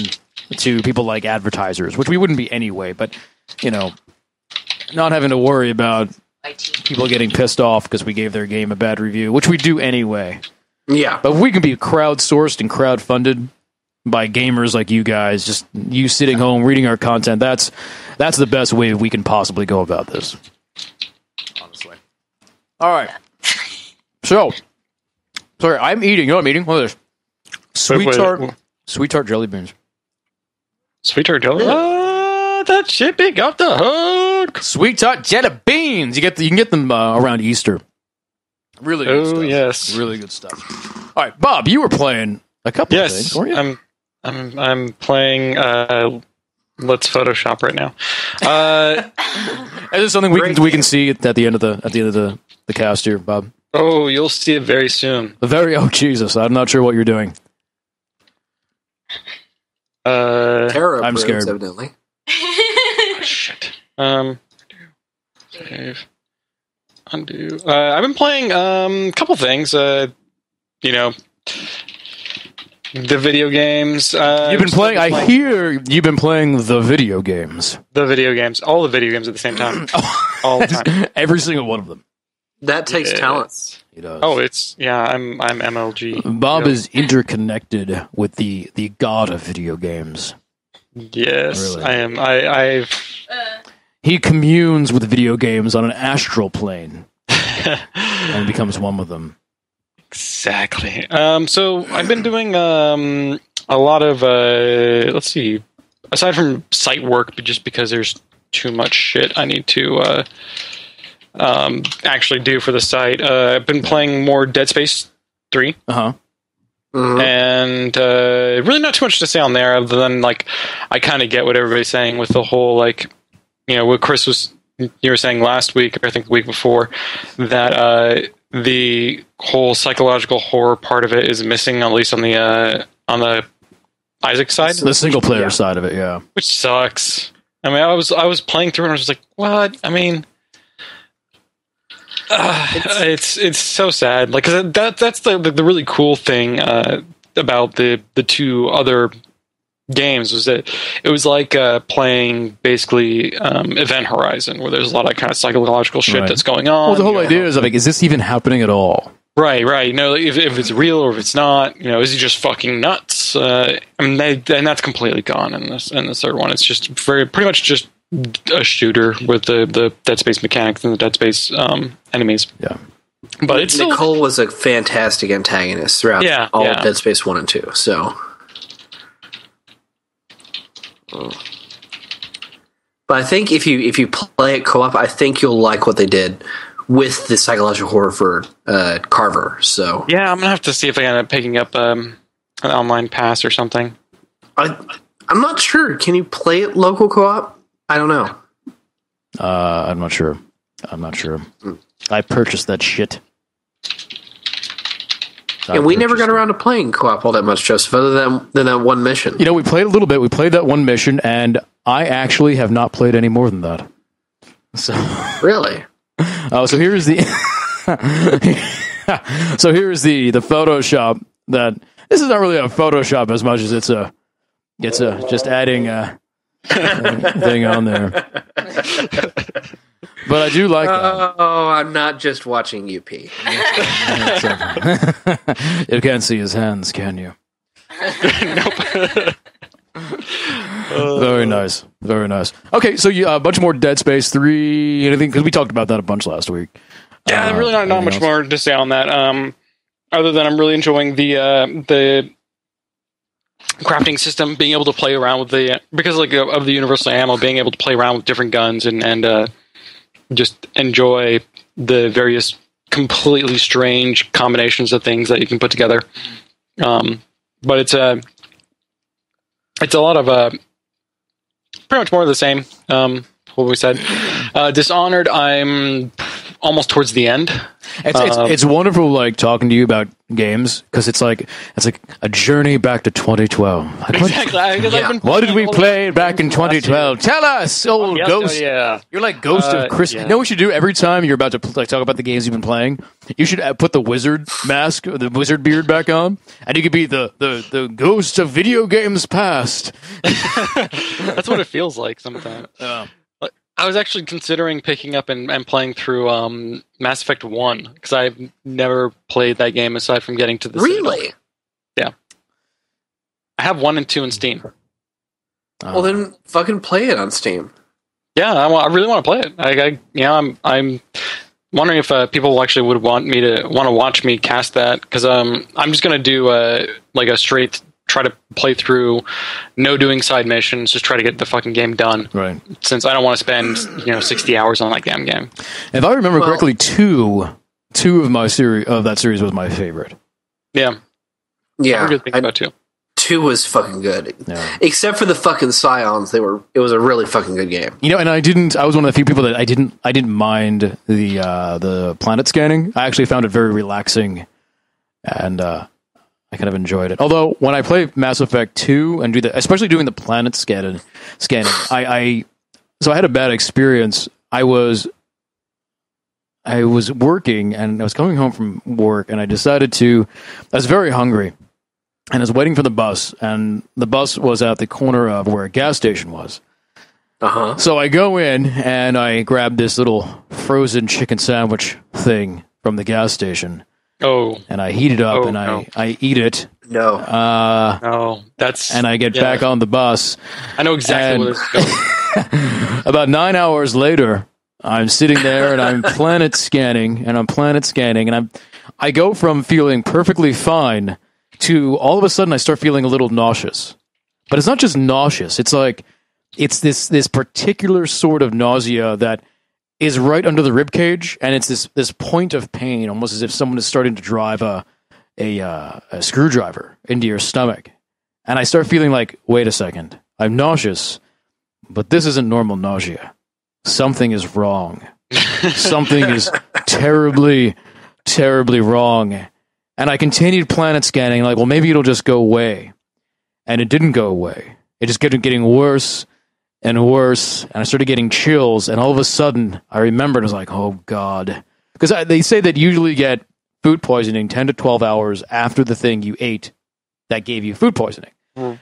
to people like advertisers, which we wouldn't be anyway. But, you know, not having to worry about people getting pissed off because we gave their game a bad review, which we do anyway. Yeah. But if we can be crowdsourced and crowdfunded by gamers like you guys, just you sitting home reading our content, that's the best way we can possibly go about this. Honestly. All right. So, sorry, I'm eating. You know what I'm eating? Look at this. Sweet tart jelly beans. Sweet tart jelly. That shit big off the hook. Sweet tart jelly beans. You can get them around Easter. Really good stuff. Yes. Really good stuff. All right, Bob, you were playing a couple of things, weren't you? I'm playing Let's Photoshop right now. Is this something we can see at the end of the cast here, Bob? Oh, you'll see it very soon. Jesus, I'm not sure what you're doing. I'm scared. Evidently. Shit. Save. Undo. I've been playing a couple things. The video games. You've been playing. I hear you've been playing the video games. The video games. All the video games at the same time. All the time. Every single one of them. That takes talent. He does. Oh, I'm MLG. Bob is interconnected with the god of video games. Yes, Really? I am. He communes with video games on an astral plane and becomes one with them. Exactly. So I've been doing a lot of let's see, aside from site work, but just because there's too much shit I need to actually do for the site. I've been playing more Dead Space 3. Uh-huh. Mm-hmm. And really not too much to say on there, other than like I kind of get what everybody's saying with the whole what Chris you were saying last week, or I think the week before, that the whole psychological horror part of it is missing, at least on the Isaac side, The single player side of it, yeah. which sucks. I mean, I was playing through and I was just like, what? I mean, it's so sad. Like, 'cause that's the really cool thing about the two other games was that it was like playing basically Event Horizon, where there's a lot of kind of psychological shit that's going on. Well, the whole idea is like, is this even happening at all? Right. If it's real or if it's not, is he just fucking nuts? And that's completely gone in this third one. It's just pretty much just a shooter with the Dead Space mechanics and the Dead Space enemies. Yeah. But it's Nicole was a fantastic antagonist throughout all of Dead Space 1 and 2. So, but I think if you play it co-op, I think you'll like what they did with the psychological horror for Carver. So yeah, I'm gonna have to see if I end up picking up an online pass or something. I'm not sure. Can you play it local co-op? I don't know. I'm not sure. I purchased that shit. And we never got around to playing co-op all that much, Joseph, other than that one mission. We played a little bit. We played that one mission, and I actually have not played any more than that. So Really? Oh, so here's the Photoshop. That this is not really a Photoshop as much as it's a just adding a thing on there. But I do like that. Oh, I'm not just watching UP. You can't see his hands, can you? Very nice. Very nice. Okay, so a bunch more Dead Space 3, anything? Because we talked about that a bunch last week. Yeah, really not much else? more to say on that. Other than I'm really enjoying the crafting system, being able to play around with because of the universal ammo, being able to play around with different guns and just enjoy the various completely strange combinations of things that you can put together. But it's a lot of pretty much more of the same. What we said. Dishonored, I'm almost towards the end. It's wonderful, like talking to you about games, because it's like a journey back to 2012. Like, Exactly. what did we play back in 2012? Tell us, old ghost. Yeah. You're like Ghost of Chris. Yeah. You know what you should do every time you're about to talk about the games you've been playing? You should put the wizard mask, the wizard beard back on, and you could be the ghost of video games past. That's what it feels like sometimes. I was actually considering picking up and playing through Mass Effect 1, because I've never played that game aside from getting to the Really? Citadel. Yeah. I have 1 and 2 in Steam. Well, then fucking play it on Steam. Yeah, I really want to play it. I'm wondering if people actually would want to watch me cast that, because I'm just gonna do like a straight try to play through, no doing side missions, just try to get the fucking game done. Right. Since I don't want to spend 60 hours on that damn game. If I remember correctly, two of that series was my favorite. Yeah. Yeah. I heard good things about 2. 2 was fucking good. Yeah. Except for the fucking Scions, it was a really fucking good game. And I was one of the few people that I didn't mind the planet scanning. I actually found it very relaxing, and I kind of enjoyed it. Although when I play Mass Effect 2 and especially doing the planet scanning, so I had a bad experience. I was working and I was coming home from work, and I was very hungry. And I was waiting for the bus, and the bus was at the corner of where a gas station was. Uh-huh. So I go in, and I grab this little frozen chicken sandwich thing from the gas station. Oh. And I heat it up, I eat it. No. And I get back on the bus. I know exactly where this is going. About 9 hours later, I'm sitting there, and I'm planet scanning, and I go from feeling perfectly fine to all of a sudden I start feeling a little nauseous. But it's not just nauseous. It's like it's this particular sort of nausea that is right under the rib cage, and it's this point of pain, almost as if someone is starting to drive a screwdriver into your stomach. And I start feeling like, wait a second, I'm nauseous, but this isn't normal nausea. Something is wrong. Something is terribly, terribly wrong. And I continued planet scanning, like, well, maybe it'll just go away. And it didn't go away. It just kept getting worse and worse. And I started getting chills. And all of a sudden, I remembered, I was like, oh, God. Because they say that you usually get food poisoning 10 to 12 hours after the thing you ate that gave you food poisoning.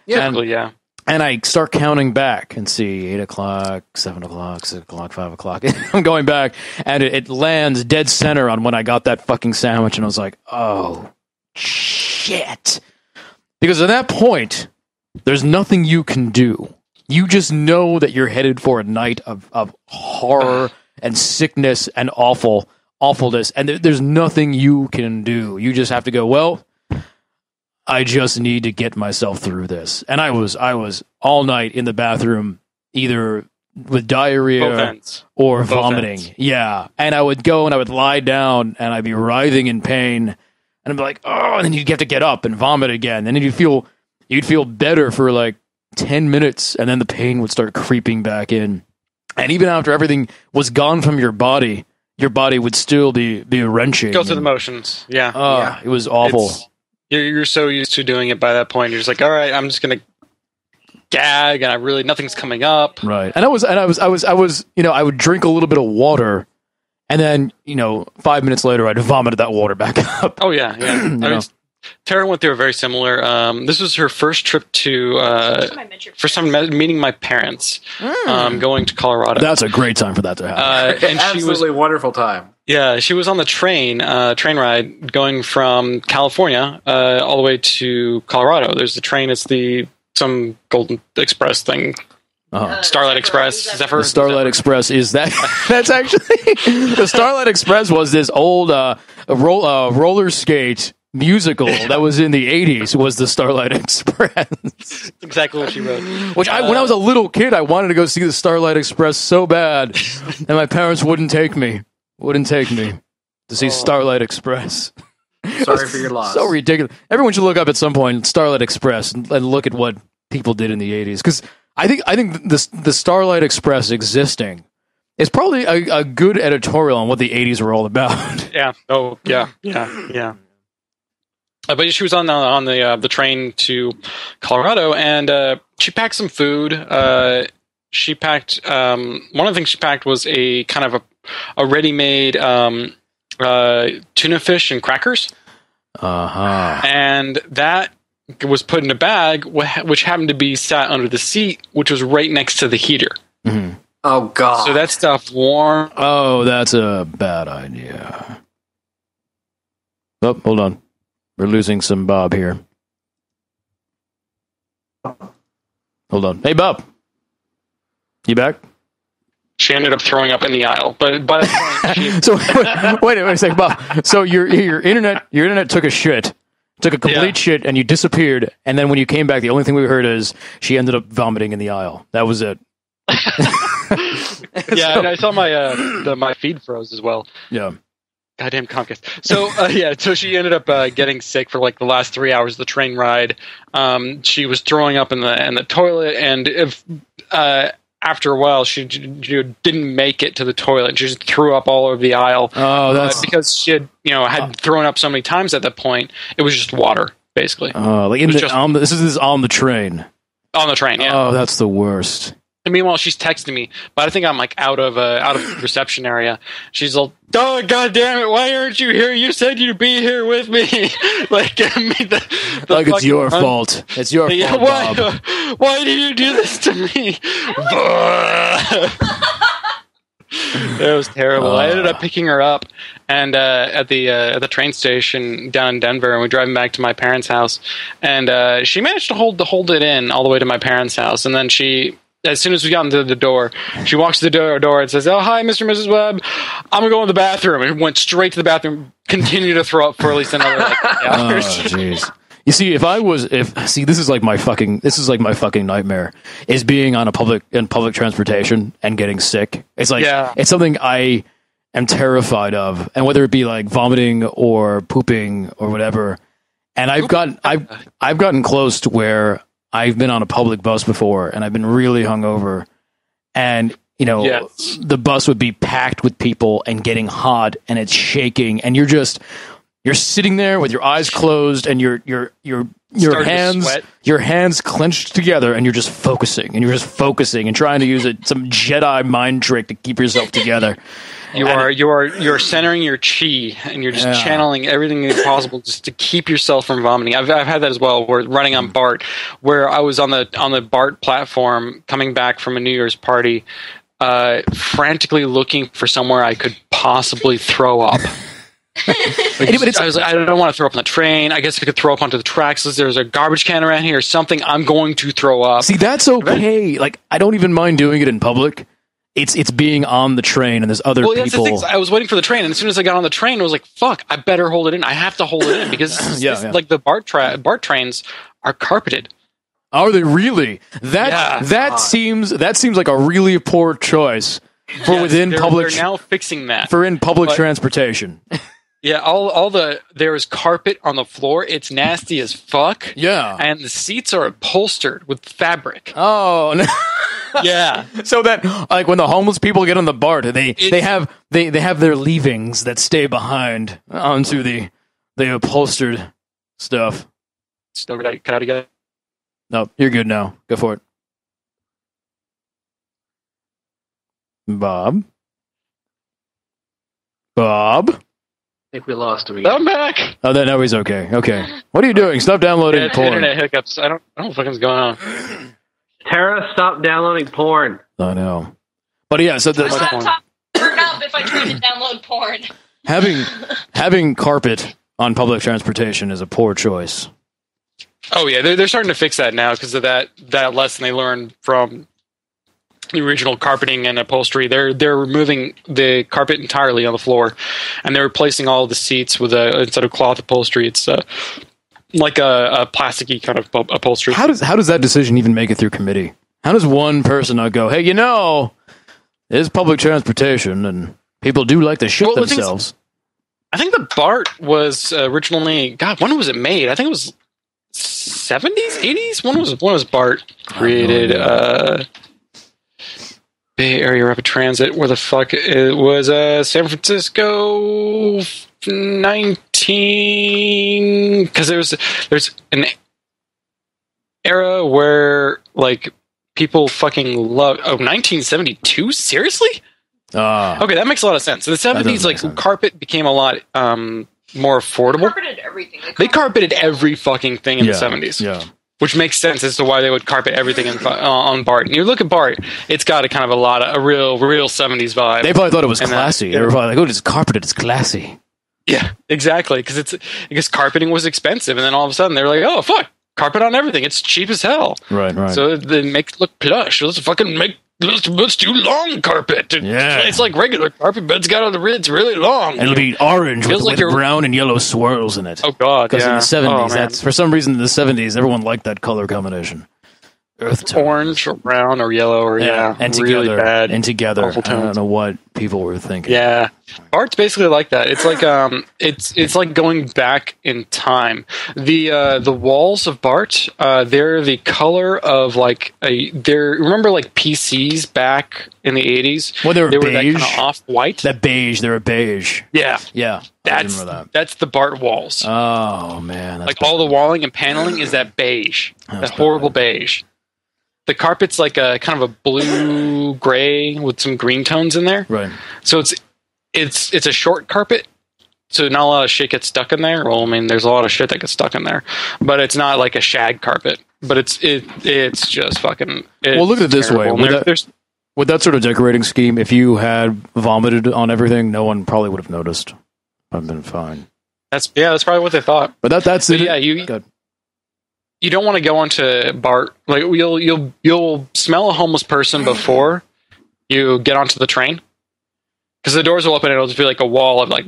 Yeah. And I start counting back and see 8 o'clock, 7 o'clock, 6 o'clock, 5 o'clock. I'm going back, and it lands dead center on when I got that fucking sandwich, and I was like, oh, shit. Because at that point, there's nothing you can do. You just know that you're headed for a night of horror and sickness and awfulness, and there's nothing you can do. You just have to go, well, I just need to get myself through this. And I was all night in the bathroom, either with diarrhea or vomiting. Yeah. And I would go and I would lie down and I'd be writhing in pain. And I'd be like, oh, and then you'd have to get up and vomit again. And then you'd feel better for like 10 minutes, and then the pain would start creeping back in. And even after everything was gone from your body would still be wrenching. Go through the motions. Yeah. It was awful. You're so used to doing it by that point. You're just like, all right, I'm just gonna gag, and nothing's coming up. Right. And I was, I would drink a little bit of water, and then, 5 minutes later, I'd vomited that water back up. Oh yeah. I mean, Tara went through a very similar. This was her first trip to first time meeting my parents. Going to Colorado. That's a great time for that to happen. And absolutely wonderful time. Yeah, she was on the train ride going from California all the way to Colorado. There's the train. It's some Golden Express thing. Starlight Express. Is that for the Starlight Express? Is that? That's actually the Starlight Express was this old roller skate musical that was in the 80s. Was the Starlight Express? Exactly what she wrote. Which when I was a little kid, I wanted to go see the Starlight Express so bad, and my parents wouldn't take me to see Starlight Express. Sorry for your loss. So ridiculous. Everyone should look up at some point Starlight Express and look at what people did in the 80s, because I think the Starlight Express existing is probably a good editorial on what the 80s were all about. Yeah. Oh, yeah. But she was on the train to Colorado, and she packed some food. She packed one of the things she packed was a kind of a ready-made tuna fish and crackers. And that was put in a bag, which happened to be sat under the seat, which was right next to the heater. Mm-hmm. Oh God! So that stuff warm. Oh, that's a bad idea. Oh, hold on. We're losing some Bob here. Hold on. Hey, Bob. You back? She ended up throwing up in the aisle, but by the point she, So wait a second, Bob. So your internet took a shit, took a complete shit, and you disappeared. And then when you came back, the only thing we heard is she ended up vomiting in the aisle. That was it. yeah, and I saw my feed froze as well. Yeah. Goddamn Comcast. So so she ended up getting sick for like the last 3 hours of the train ride. She was throwing up in the toilet, and if after a while she didn't make it to the toilet. She just threw up all over the aisle. Oh, that's because she had thrown up so many times at that point. It was just water, basically. like this is on the train. On the train, yeah. Oh, that's the worst. And meanwhile, she's texting me, but I think I'm like out of reception area. She's like, "Oh, God damn it! Why aren't you here? You said you'd be here with me." Like, give me the like it's your fault. It's your fault, Bob. Why did you do this to me? It was terrible. I ended up picking her up and at the train station down in Denver, and we're driving back to my parents' house. And she managed to hold it in all the way to my parents' house, and then as soon as we got into the door, she walks to the door and says, "Oh, hi, Mr. and Mrs. Webb. I'm going to go in the bathroom." And went straight to the bathroom, continued to throw up for at least another like 8 hours. Oh, jeez. You see, this is like my fucking nightmare, is being on public transportation and getting sick. It's like, it's something I am terrified of. And whether it be like vomiting or pooping or whatever. And I've gotten close to where I've been on a public bus before, and I've been really hungover, and the bus would be packed with people and getting hot, and it's shaking, and you're sitting there with your eyes closed and your hands clenched together, and you're just focusing and trying to use some Jedi mind trick to keep yourself together. You're centering your chi, and you're just channeling everything possible just to keep yourself from vomiting. I've had that as well. We're running on BART, where I was on the BART platform coming back from a New Year's party, frantically looking for somewhere I could possibly throw up. I was like, I don't want to throw up on the train. I guess I could throw up onto the tracks. There's a garbage can around here or something. I'm going to throw up. See, that's okay. Like, I don't even mind doing it in public. It's being on the train, and there's other people. That's the thing. I was waiting for the train, and as soon as I got on the train, I was like, "Fuck! I better hold it in. I have to hold it in because like the BART trains are carpeted." Are they really? That seems like a really poor choice for within public. They're now fixing that for in public transportation. Yeah, there is carpet on the floor. It's nasty as fuck. Yeah, and the seats are upholstered with fabric. Oh no. Yeah. So that, like, when the homeless people get on the BART, they have their leavings that stay behind onto the upholstered stuff. Still cut out again? No, you're good now. Go for it. Bob? I think we lost him again. I'm back. Oh, now he's okay. Okay. What are you doing? Stop downloading porn. Internet hiccups. I don't know what is going on. Tara, stop downloading porn. I know. But yeah, so turn up if I try to download porn. Having carpet on public transportation is a poor choice. Oh yeah, they're starting to fix that now because of that lesson they learned from the original carpeting and upholstery. They're removing the carpet entirely on the floor, and they're replacing all of the seats with instead of cloth upholstery. It's like a plasticky kind of upholstery. How does that decision even make it through committee? How does one person not go, "Hey, it's public transportation and people do like to shit themselves"? I think the BART was originally, God, when was it made? I think it was 70s, 80s. When was BART created? Bay Area Rapid Transit. Where the fuck it was? San Francisco. 19, because there's an era where like people fucking love 1972. Seriously? Okay, that makes a lot of sense. In the 70s, like carpet became a lot more affordable. Carpeted everything. They carpeted every fucking thing in the 70s. Yeah. Which makes sense as to why they would carpet everything on BART. And you look at BART, it's got a kind of a real 70s vibe. They probably thought it was classy. They were probably like, "Oh, it's carpeted, it's classy." Yeah, exactly. Because carpeting was expensive, and then all of a sudden they're like, "Oh fuck, carpet on everything. It's cheap as hell." Right. So they make it look plush. Let's fucking make let's do long carpet. Yeah. It's like regular carpet, but it's got it's really long. And it'll be orange Feels with like you're- brown and yellow swirls in it. Oh God! Because Yeah. in the 70s, Oh, man. that's for some reason in the 70s, everyone liked that color combination. Earth tone. Orange or brown or yellow or and really together, bad. and together. awful I don't tones. know what people were thinking. Yeah, art's basically like that. It's like it's like going back in time. The walls of Bart, they're the color of like remember like PCs back in the 80s. Well, they were that beige. kind of off white. That beige, they were beige. Yeah, Yeah, I remember that. that's the Bart walls. Oh man, that's Like all the walling and paneling is that beige, that horrible beige. The carpet's like a kind of a blue gray with some green tones in there. right. So it's a short carpet, so not a lot of shit gets stuck in there. Well, I mean, there's a lot of shit that gets stuck in there, but it's not like a shag carpet. But it's just fucking. Well, look at it this way. terrible. And With that sort of decorating scheme, if you had vomited on everything, no one probably would have noticed. I've been fine. that's probably what they thought. But that's But it. yeah, you Good. you don't want to go onto Bart. Like you'll smell a homeless person before you get onto the train. Because the doors will open and it'll just be like a wall of like,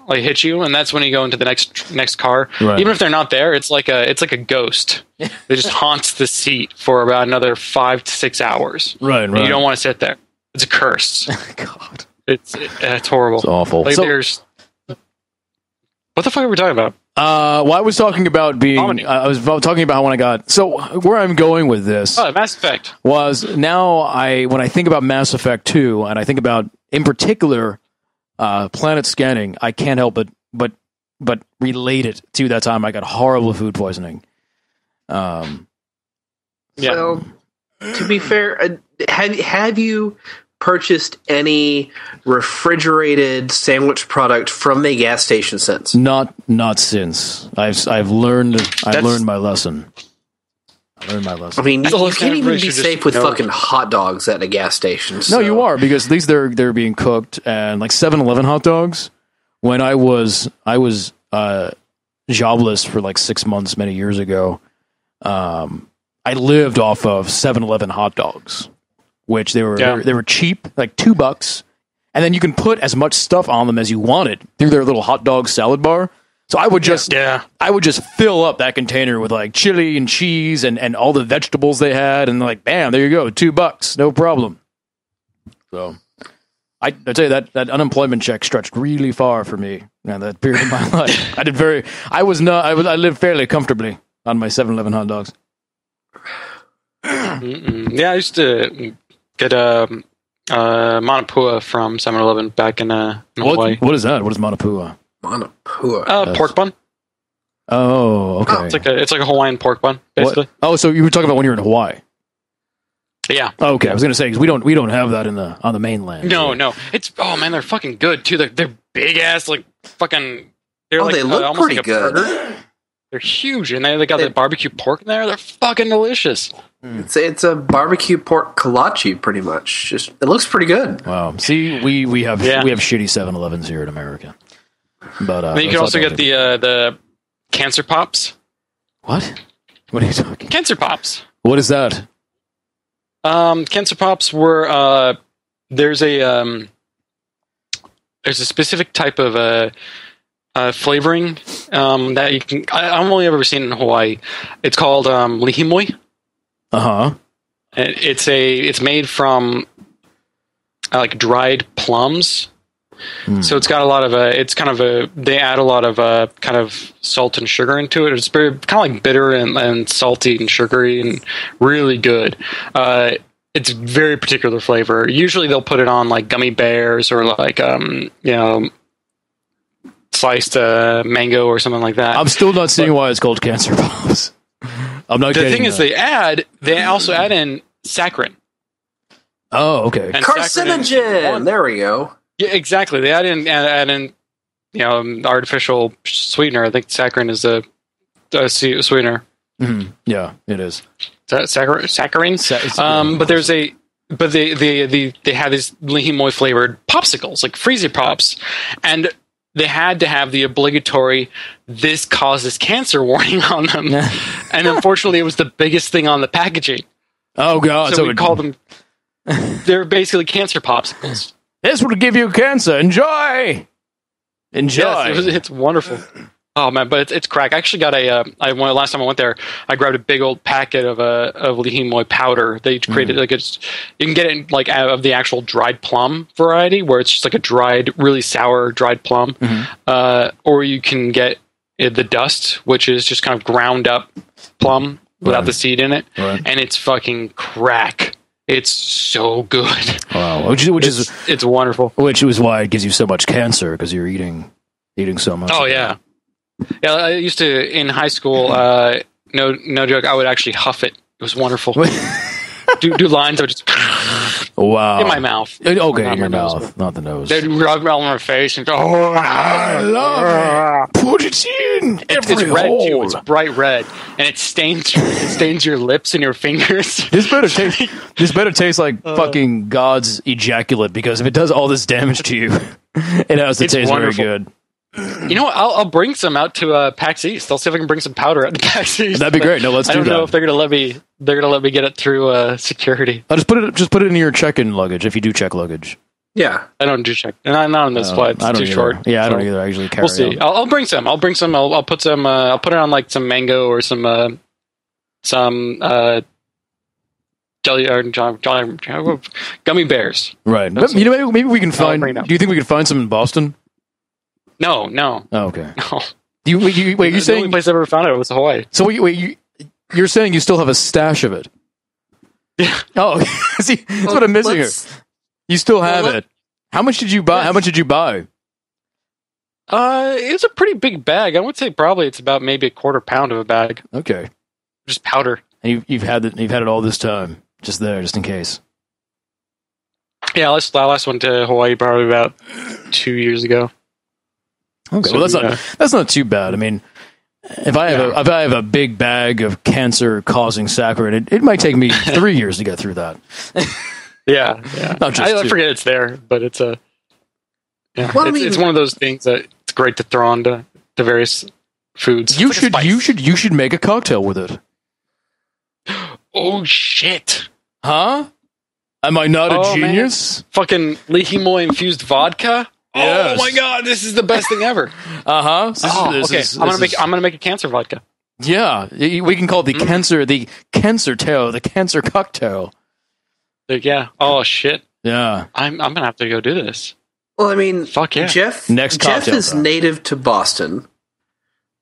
like hit you, and that's when you go into the next car. Right. Even if they're not there, it's like a ghost. It just haunts the seat for about another 5 to 6 hours. Right, And right. you don't want to sit there. It's a curse. God, It's horrible. it's awful. Like So, there's what the fuck are we talking about? well, I was talking about being. Comedy. I was talking about when I got. So where I'm going with this Oh, Mass Effect. was now when I think about Mass Effect 2, and I think about in particular planet scanning, I can't help but relate it to that time I got horrible food poisoning. Yeah. Well, to be fair, have you purchased any refrigerated sandwich product from a gas station since? Not since I've learned my lesson. I learned my lesson. I mean, That's the you whole can't thing. even Everybody be should safe just with know. fucking hot dogs at a gas station. No, so- you are, because at least they're being cooked, and like 7-Eleven hot dogs. When I was jobless for like 6 months many years ago, I lived off of 7-Eleven hot dogs, which they were cheap, like $2, and then you can put as much stuff on them as you wanted through their little hot dog salad bar. So I would just fill up that container with like chili and cheese and all the vegetables they had, and like, bam, there you go, $2, no problem. So I tell you that unemployment check stretched really far for me in that period of my life. I lived fairly comfortably on my 7-Eleven hot dogs. Yeah, I used to get Manapua from 7-Eleven back in Hawaii. What is that? What is Manapua? Manapua. Pork bun. Oh, okay. It's like a Hawaiian pork bun, basically. What? Oh, so you were talking about when you were in Hawaii? Yeah. Okay, I was going to say, because we don't have that on the mainland. No. It's man, they're fucking good too. They're big ass, like fucking. They're like, they look almost pretty like a good. burger. They're huge, and they got the barbecue pork in there. They're fucking delicious. It's a barbecue pork kolache, pretty much. Just it looks pretty good. Wow. See, we have shitty 7-Elevens here in America. But then you can also get the cancer pops. What? What are you talking? Cancer pops. What is that? Cancer pops were there's a specific type of flavoring that you can. I've only ever seen it in Hawaii. It's called lihimoi. It's made from like dried plums. So it's got a lot of they add a lot of kind of salt and sugar into it. It's very kind of like bitter and salty and sugary and really good. It's very particular flavor. Usually they'll put it on like gummy bears or like sliced mango or something like that. I'm still not seeing why it's called cancer pops. I'm not. The thing is, they also add in saccharin. Oh, okay. And Carcinogen. There we go. Yeah, exactly. They add in artificial sweetener. I think saccharin is a sweetener. Mm-hmm. Yeah, it is. Saccharin. But they have these lihimoi flavored popsicles, like Freezy Pops, and they had to have the obligatory "this causes cancer" warning on them. And unfortunately, it was the biggest thing on the packaging. Oh god! So we called them. They're basically cancer popsicles. This will give you cancer. Enjoy. Yes, it's wonderful. Oh man, but it's crack. I actually got last time I went there, I grabbed a big old packet of Lihimoy powder. They created you can get it like out of the actual dried plum variety, where it's just like a dried, really sour dried plum, or you can get the dust, which is just kind of ground up plum without the seed in it, and it's fucking crack. It's so good. Wow, it's wonderful. Which is why it gives you so much cancer, because you're eating so much. Oh yeah. Yeah, I used to, in high school, no joke, I would actually huff it. It was wonderful. do lines, I would just... Wow. In my mouth. Okay, in your mouth, not the nose. They'd rub it on my face and go, I love it. Put it in it's red, too. It's bright red. And it stains your lips and your fingers. This better taste like fucking God's ejaculate, because if it does all this damage to you, it has to taste wonderful. very good. You know what? I'll bring some out to PAX East. I'll see if I can bring some powder out to PAX East. That'd be great. No, let's do that. I don't know if they're gonna let me. They're gonna let me get it through security. I'll just put it in your check-in luggage if you do check luggage. Yeah, I don't do check. Not on this flight. It's too short. Yeah, I don't either. I usually carry. We'll see. I'll bring some. I'll bring some. I'll put some. I'll put it on like some mango or some jelly or gummy bears. Right. But, maybe we can find. Do you think we can find some in Boston? No. Oh, okay. No. Wait, you're the saying only place I ever found it was Hawaii. So you're saying you still have a stash of it? Yeah. Oh, see, that's what I'm missing here. You still have it. How much did you buy? Yes. How much did you buy? It was a pretty big bag. I would say probably it's about maybe a quarter pound of a bag. Okay. Just powder. And you've had it all this time, just in case. Yeah, I last went to Hawaii probably about 2 years ago. Okay, So, well that's not too bad. I mean, if I have a big bag of cancer-causing saccharin, it might take me 3 years to get through that. Yeah. I forget it's there, but it's a. Yeah, Well, it's one of those things that it's great to throw on to various foods. You should make a cocktail with it. Oh shit! Huh? Am I not a genius? Man. Fucking Lihimoy infused vodka. Yes. Oh my god, this is the best thing ever. Okay. I'm gonna make a cancer vodka. Yeah, we can call it the cancer cocktail. Yeah. Oh shit. Yeah. I'm gonna have to go do this. Well, I mean, fuck yeah. Jeff Next is native to Boston.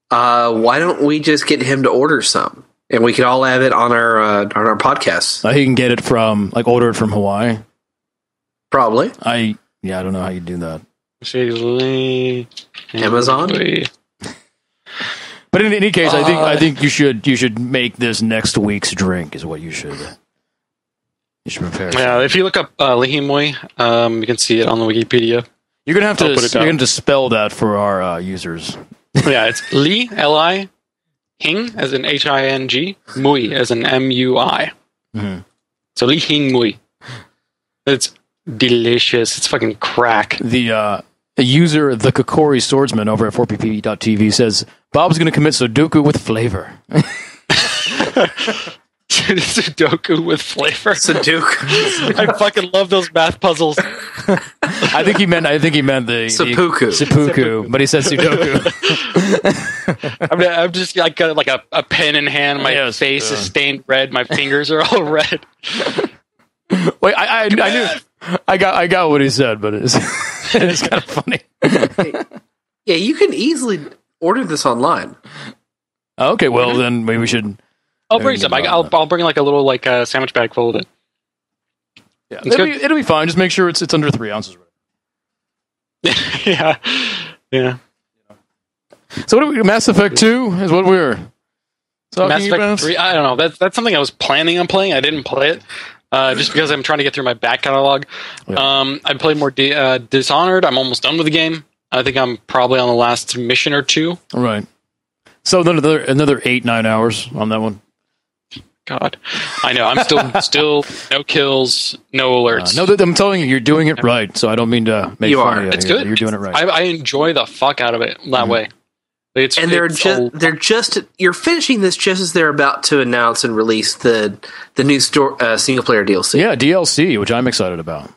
Why don't we just get him to order some, and we can all have it on our podcast? He can get it order it from Hawaii. Probably. I don't know how you do that. Amazon. But in any case, I think you should make this next week's drink is what you should prepare. Yeah, if you look up Lihimoy, you can see it on the Wikipedia. You're gonna have to spell that for our users. Yeah, it's Li Li Hing as in HING, Mui as in MUI. Mm-hmm. So Li Hing Mui. It's delicious. It's fucking crack. The user, the Kokori Swordsman over at 4pp.tv says Bob's going to commit Sudoku with flavor. Sudoku with flavor. Sudoku. I fucking love those math puzzles. I think he meant the seppuku, but he said Sudoku. I'm just like got like a pen in hand. My face is stained red. My fingers are all red. Wait, I knew I got what he said, but it's kind of funny. Yeah, you can easily order this online. Okay, well then maybe we should. I'll bring some. I'll bring like a little sandwich bag full of it. Yeah, it'll be fine. Just make sure it's under 3 ounces. Yeah. So what are we, Mass Effect 2 is what we're talking Mass Effect about? 3. I don't know. That's something I was planning on playing. I didn't play it. Just because I'm trying to get through my back catalog. Yeah. I played more Dishonored. I'm almost done with the game. I think I'm probably on the last mission or 2. Right. So another 8-9 hours on that one. God, I know. I'm still no kills, no alerts. No, I'm telling you, you're doing it right. So I don't mean to make fun of you. It's good. You're doing it right. I enjoy the fuck out of it that way. They're just you're finishing this just as they're about to announce and release the new single player DLC. Yeah, DLC, which I'm excited about.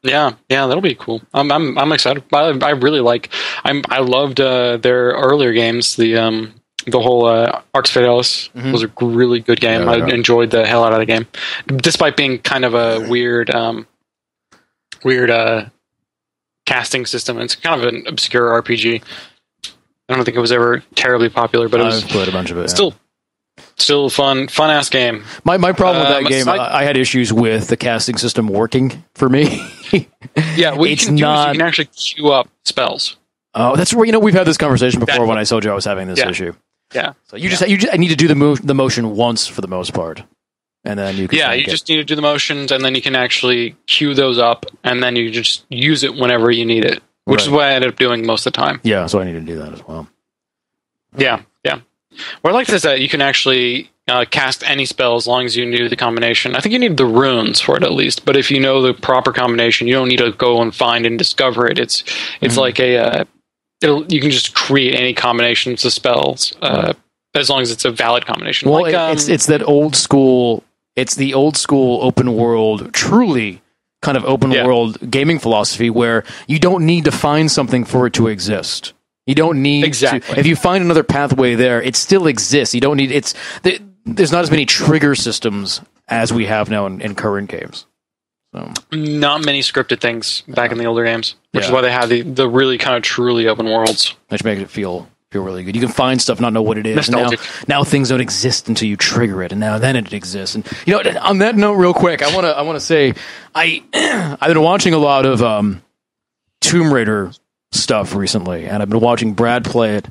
Yeah, that'll be cool. I'm excited. I really like. I loved their earlier games. The whole Arx Fidelis was a really good game. Yeah, I enjoyed the hell out of the game, despite being kind of a weird casting system. It's kind of an obscure RPG. I don't think it was ever terribly popular, but I've played a bunch of it. Still fun ass game. My problem with that game, I had issues with the casting system working for me. Yeah, what you can do is you can actually queue up spells. Oh, that's where we've had this conversation before when I told you I was having this issue. Yeah. So I need to do the motion once for the most part, and then you can. Yeah, you just need to do the motions, and then you can actually queue those up, and then you just use it whenever you need it, which is what I ended up doing most of the time. Yeah, so I need to do that as well. Yeah. What I liked is that you can actually cast any spell as long as you knew the combination. I think you need the runes for it at least, but if you know the proper combination, you don't need to go and find and discover it. It's like you can just create any combinations of spells as long as it's a valid combination. Well, like, it's that old school. It's the old school open world, truly kind of open world gaming philosophy where you don't need to find something for it to exist. You don't need to. If you find another pathway there, it still exists. You don't need there's not as many trigger systems as we have now in current games. So. Not many scripted things back in the older games, which is why they have the really kind of truly open worlds, which makes it feel really good. You can find stuff, not know what it is. And now things don't exist until you trigger it, and then it exists. And on that note, real quick, I want to say I've been watching a lot of Tomb Raider stuff recently, and I've been watching Brad play it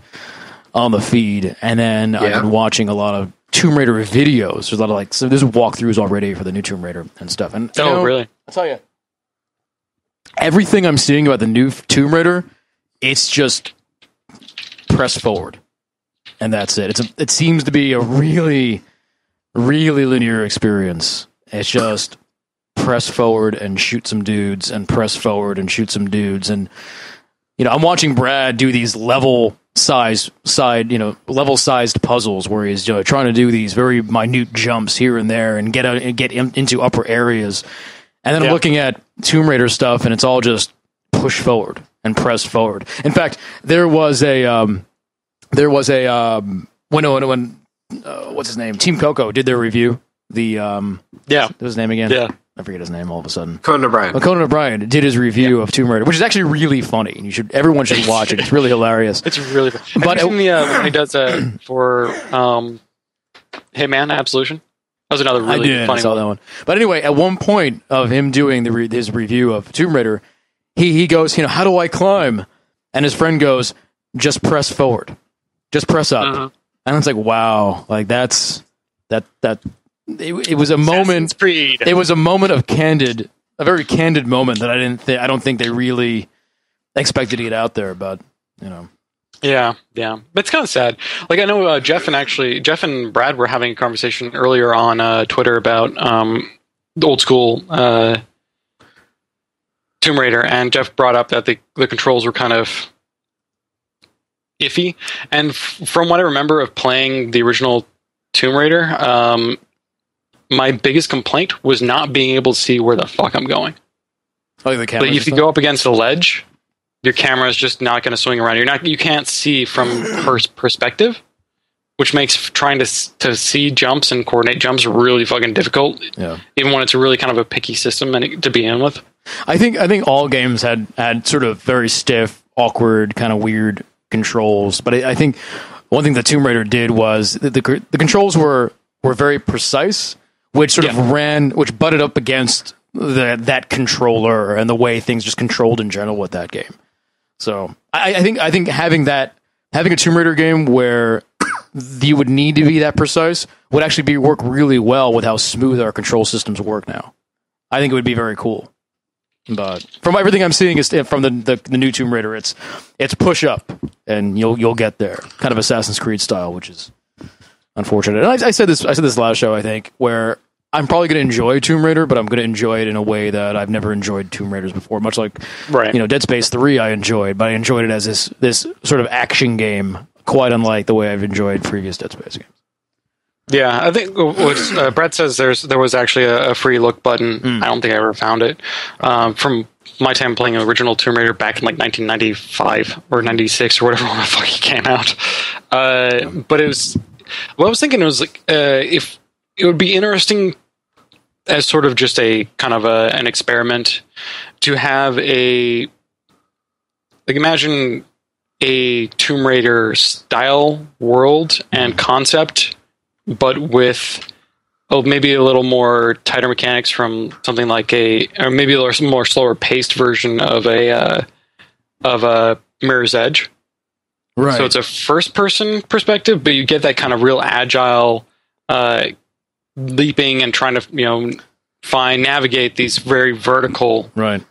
on the feed, and then I've been watching a lot of Tomb Raider videos. There's a lot of there's walkthroughs already for the new Tomb Raider and stuff. And really? I'll tell you, everything I'm seeing about the new Tomb Raider, it's just press forward, and that's it. It seems to be a really, really linear experience. It's just press forward and shoot some dudes, and press forward and shoot some dudes, and I'm watching Brad do these level-sized puzzles where he's trying to do these very minute jumps here and there and get into upper areas. And then I'm looking at Tomb Raider stuff, and it's all just push forward and press forward. In fact, there was a when what's his name? Team Coco did their review. What's his name again? Yeah. I forget his name all of a sudden. Conan O'Brien. Conan O'Brien did his review of Tomb Raider, which is actually really funny. And everyone should watch it. It's really hilarious. It's really funny. But when he does for Hitman Absolution, that was another really funny one. That one. But anyway, at one point of him doing his review of Tomb Raider, he goes, how do I climb? And his friend goes, just press forward, just press up. Uh-huh. And it's like, wow, like that's that. It was a moment. It was a moment of a very candid moment that I don't think they really expected to get out there. But yeah. But it's kind of sad. Like I know Jeff and Brad were having a conversation earlier on Twitter about the old school Tomb Raider, and Jeff brought up that the controls were kind of iffy. And from what I remember of playing the original Tomb Raider, my biggest complaint was not being able to see where the fuck I'm going. Like the camera. But if you go up against a ledge, your camera is just not going to swing around. You can't see from her perspective, which makes trying to see jumps and coordinate jumps really fucking difficult. Yeah. Even when it's a really kind of a picky system to begin with. I think all games had sort of very stiff, awkward, kind of weird controls. But I think one thing that Tomb Raider did was the controls were very precise. Which which butted up against that controller and the way things just controlled in general with that game. So I think having a Tomb Raider game where you would need to be that precise would actually work really well with how smooth our control systems work now. I think it would be very cool. But from everything I'm seeing from the new Tomb Raider, it's push up and you'll get there, kind of Assassin's Creed style, which is unfortunate. And I said this last show, I think, where I'm probably going to enjoy Tomb Raider, but I'm going to enjoy it in a way that I've never enjoyed Tomb Raiders before. Much like, Dead Space 3 I enjoyed, but I enjoyed it as this sort of action game quite unlike the way I've enjoyed previous Dead Space games. Yeah, I think what Brett says there was actually a free look button. I don't think I ever found it. From my time playing the original Tomb Raider back in like 1995 or 96 or whatever when the fuck it came out. But it was, what I was thinking was like, if it would be interesting as sort of just a kind of an experiment to have like imagine a Tomb Raider style world and concept, but with maybe a little more tighter mechanics from something like or maybe a more slower paced version of a Mirror's Edge. Right. So it's a first person perspective, but you get that kind of real agile leaping and trying to navigate these very vertical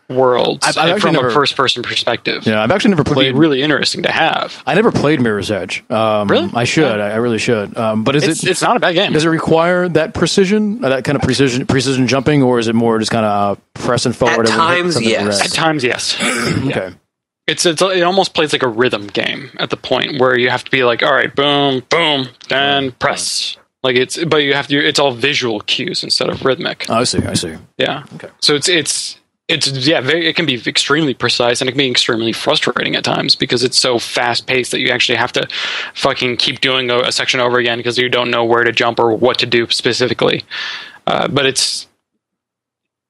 worlds from a first person perspective. Yeah, I've actually never played. Would be really interesting to have. I never played Mirror's Edge. Really? I should. I really should. But it's not a bad game. Does it require that precision, that kind of precision jumping, or is it more just kind of pressing forward? At times, yes. At times, yes. Okay. It almost plays like a rhythm game at the point where you have to be like, all right, boom, boom, then press. Like but you have to. It's all visual cues instead of rhythmic. Oh, I see. Yeah. Okay. So it can be extremely precise and it can be extremely frustrating at times because it's so fast paced that you actually have to fucking keep doing a section over again because you don't know where to jump or what to do specifically. But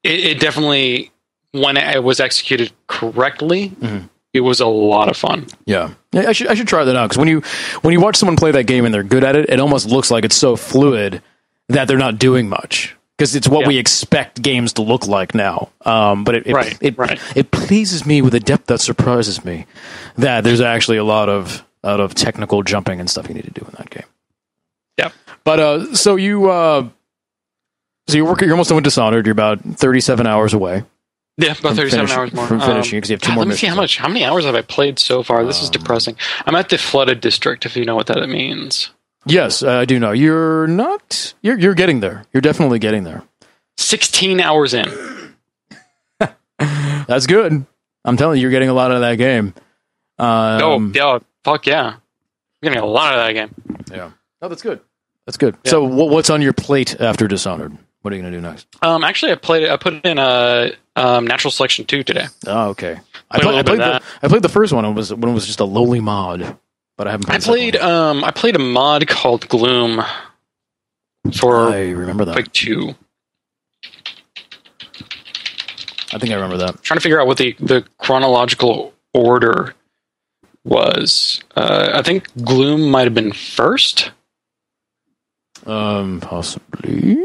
it definitely, when it was executed correctly. Mm-hmm. It was a lot of fun. Yeah, I should try that out because when you watch someone play that game and they're good at it, it almost looks like it's so fluid that they're not doing much because it's what we expect games to look like now. But it pleases me with a depth that surprises me that there's actually a lot of technical jumping and stuff you need to do in that game. Yeah, but so you're almost done with Dishonored. You're about 37 hours away. Yeah, about 37 hours more. From finishing, because you have two more missions. Let me see how many hours have I played so far. This is depressing. I'm at the Flooded District, if you know what that means. Yes, I do know. You're not... You're getting there. You're definitely getting there. 16 hours in. That's good. I'm telling you, you're getting a lot of that game. Fuck yeah. I'm getting a lot of that game. Yeah. Oh, that's good. That's good. Yeah. So what's on your plate after Dishonored? What are you going to do next? Actually, I put it in Natural Selection 2 today. Oh, okay. I played the first one. When it was just a lowly mod, but I haven't played. I played a mod called Gloom for I remember that. Quake 2. I think I remember that. I'm trying to figure out what the chronological order was. I think Gloom might have been first. Possibly.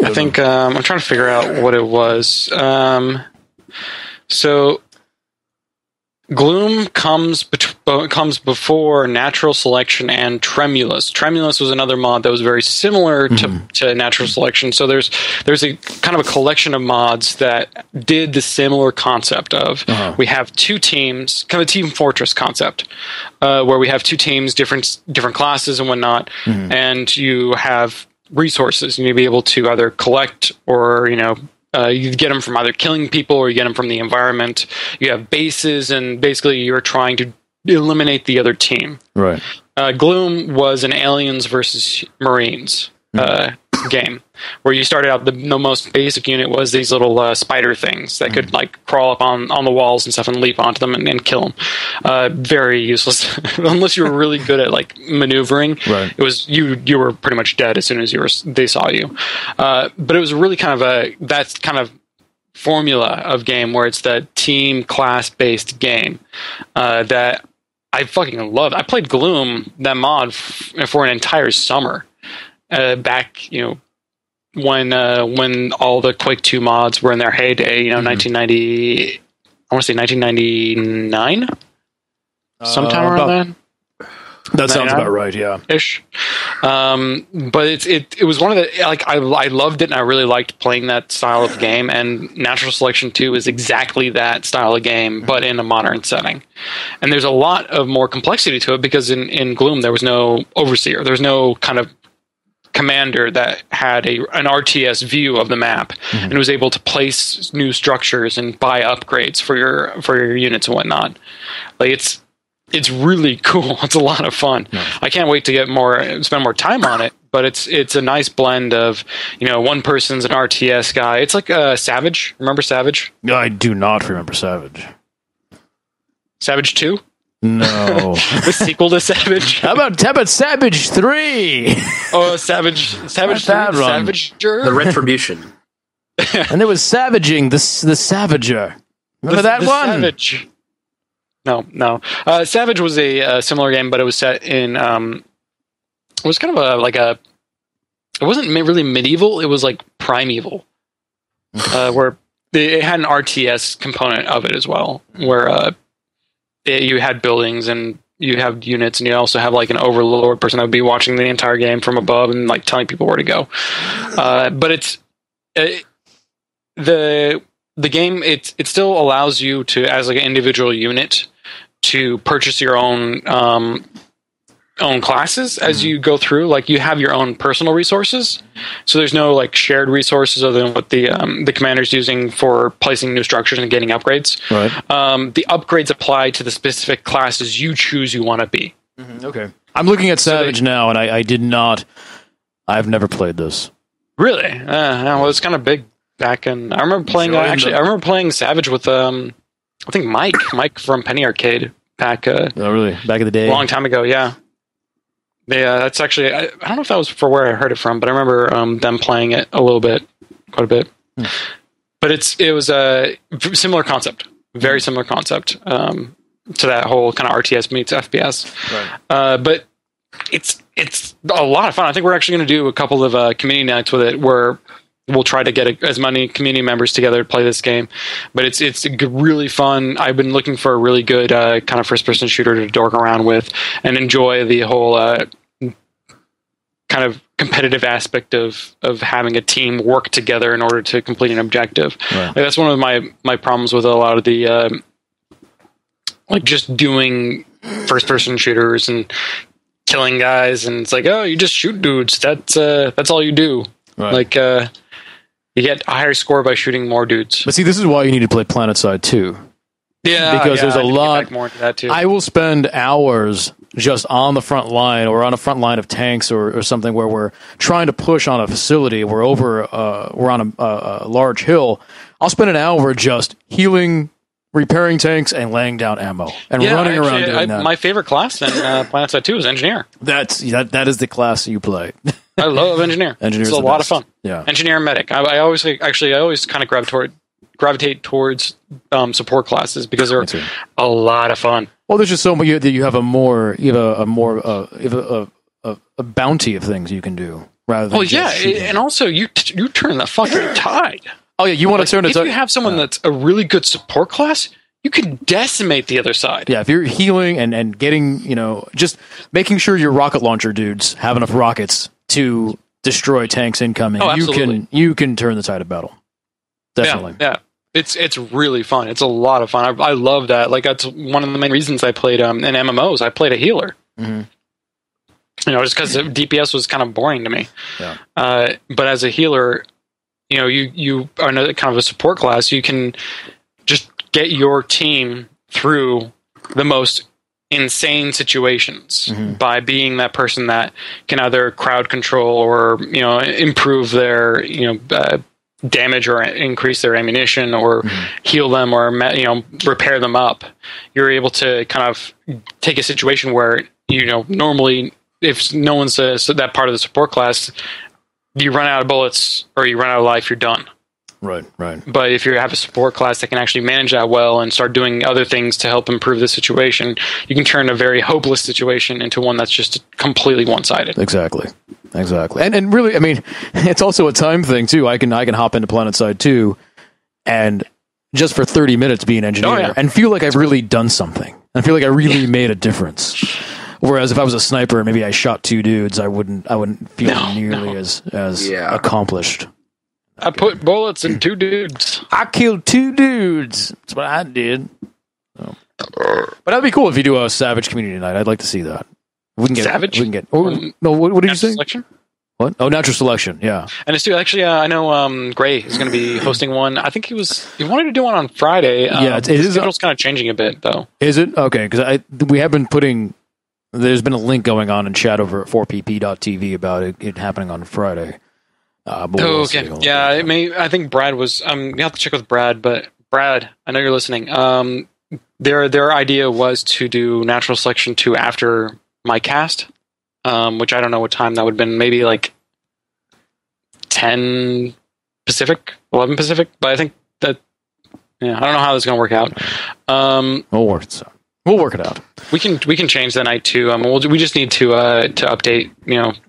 I think I'm trying to figure out what it was. So Gloom comes before Natural Selection and Tremulous. Tremulous was another mod that was very similar to Natural Selection. So there's a kind of a collection of mods that did the similar concept of we have two teams, kind of Team Fortress concept, where we have two teams, different classes and whatnot, and you have resources and you'll be able to either collect or you get them from either killing people or you get them from the environment. You have bases and basically you're trying to eliminate the other team. Right. Gloom was an aliens versus Marines game where you started out, the most basic unit was these little spider things that could like crawl up on the walls and stuff and leap onto them and kill them. Very useless unless you were really good at like maneuvering. Right. It was you were pretty much dead as soon as they saw you. But it was really kind of that's kind of formula of game where it's the team class based game that I fucking loved. I played Gloom, that mod, for an entire summer. Back, when all the Quake 2 mods were in their heyday, 1990, I want to say 1999, sometime around then. That sounds about right, yeah. Ish. But it was one of the, like, I loved it and I really liked playing that style of game, and Natural Selection 2 is exactly that style of game, but in a modern setting. And there's a lot of more complexity to it because in Gloom there was no overseer, there's no kind of commander that had an RTS view of the map and was able to place new structures and buy upgrades for your units and whatnot. Like it's really cool. It's a lot of fun. I can't wait to spend more time on it. But it's a nice blend of, one person's an RTS guy. It's like Savage. Remember Savage? I do not remember Savage. Savage 2? No. The sequel to Savage? How about Savage 3? Oh, Savage 3, Savager? The Retribution. And there was Savaging, the Savager. Remember that one? Savage. No. Savage was a similar game, but it was set in... it was kind of it wasn't really medieval, it was like primeval. Where it had an RTS component of it as well, where you had buildings and you have units, and you also have like an overlord person that would be watching the entire game from above and like telling people where to go. But the game it still allows you to, as like an individual unit, to purchase your own classes as you go through. Like, you have your own personal resources, so there's no like shared resources other than what the commander's using for placing new structures and getting upgrades. Right. The upgrades apply to the specific classes you choose you want to be. Okay. I'm looking at Savage now, and I've never played this. Really? Well, it's kind of big back in... I remember playing... I remember playing Savage with I think Mike from Penny Arcade back. Oh, really? Back in the day? A long time ago, yeah. That's actually... I don't know if that was for where I heard it from, but I remember them playing it quite a bit. But it was a similar concept, very similar concept to that whole kind of RTS meets FPS. Right. But it's a lot of fun. I think we're actually going to do a couple of community nights with it where we'll try to get as many community members together to play this game. But it's really fun. I've been looking for a really good kind of first-person shooter to dork around with and enjoy the whole kind of competitive aspect of having a team work together in order to complete an objective. Right. Like, that's one of my problems with a lot of the like just doing first-person shooters and killing guys, and it's like, oh, you just shoot dudes. That's all you do. Right. Like, you get a higher score by shooting more dudes. But see, this is why you need to play PlanetSide 2. Yeah, because there's a lot. Get back more into that too. I will spend hours just on the front line or on a front line of tanks or something where we're trying to push on a facility. We're on a large hill. I'll spend an hour just healing, repairing tanks, and laying down ammo and running around doing that. My favorite class in PlanetSide 2 is Engineer. That is the class you play. I love Engineer. Engineer's it's a lot of fun. Yeah, Engineer and Medic. I always kind of gravitate towards support classes because they're a lot of fun. Well, there's just so much that you have a bounty of things you can do rather than. And also you turn the fucking tide. Oh yeah, you want to turn it. If you have someone that's a really good support class, you can decimate the other side. Yeah, if you're healing and getting, just making sure your rocket launcher dudes have enough rockets to destroy tanks incoming, you can turn the tide of battle. Definitely. Yeah. It's really fun. It's a lot of fun. I love that. Like, that's one of the main reasons I played in MMOs. I played a healer. Mm-hmm. Just because DPS was kind of boring to me. Yeah. But as a healer, you are kind of a support class. You can just get your team through the most insane situations by being that person that can either crowd control or improve their damage or increase their ammunition or heal them or repair them up. You're able to kind of take a situation where normally if no one's that part of the support class, you run out of bullets or you run out of life, you're done. Right. But if you have a support class that can actually manage that well and start doing other things to help improve the situation, you can turn a very hopeless situation into one that's just completely one-sided. Exactly. And really, I mean, it's also a time thing too. I can hop into PlanetSide 2 and just for 30 minutes be an engineer and feel like I've really done something. I feel like I really made a difference. Whereas if I was a sniper, maybe I shot two dudes, I wouldn't feel nearly as accomplished. I put bullets in two dudes. I killed two dudes. That's what I did. So. But that'd be cool if you do a Savage community night. I'd like to see that. We can get Savage. We can get. No, what did you say? Selection? What? Oh, natural selection. Yeah. And it's actually, I know Gray is going to be hosting one. I think he wanted to do one on Friday. It is. Schedule's kind of changing a bit, though. Is it? Okay, because we have been putting. There's been a link going on in chat over at 4pp.tv about it happening on Friday. But we'll okay. see. Yeah, it may. I think Brad was. You have to check with Brad, but Brad, I know you're listening. Their idea was to do natural selection 2 after my cast. Which I don't know what time that would have been. Maybe like 10 Pacific, 11 Pacific. But I think that, I don't know how this is going to work out. We'll work it out. We can change the night too. We just need to update.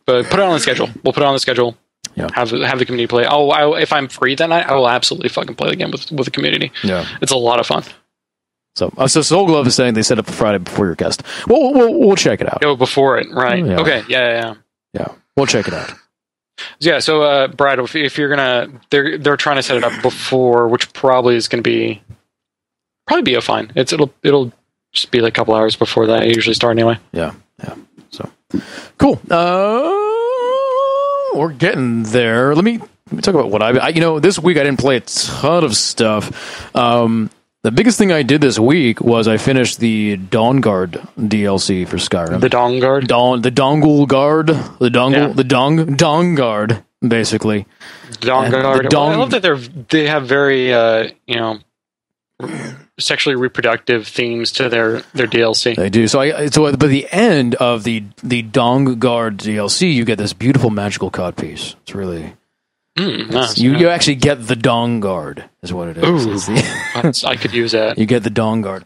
But put it on the schedule. We'll put it on the schedule. Yeah. Have the community play. If I'm free that night, I will absolutely fucking play the game with the community. Yeah, it's a lot of fun. So Soul Glove is saying they set up for Friday before your guest. We'll check it out. Oh, before it, right? Yeah. Okay, yeah. We'll check it out. Yeah. So, Brad, if you're gonna, they're trying to set it up before, which probably is going to be a fine. It'll just be like a couple hours before that. I usually start anyway. Yeah. So cool. We're getting there. Let me talk about what this week I didn't play a ton of stuff. The biggest thing I did this week was I finished the Dawn Guard DLC for Skyrim. The Dawn Guard? The Dongle Guard. The Dong Guard, basically. Dong Guard. I love that they have very, sexually reproductive themes to their DLC. They do. So by the end of the Dong Guard DLC, you get this beautiful magical codpiece. It's really... nice. You actually get the Dong Guard, is what it is. Ooh, I could use that. You get the Dong Guard.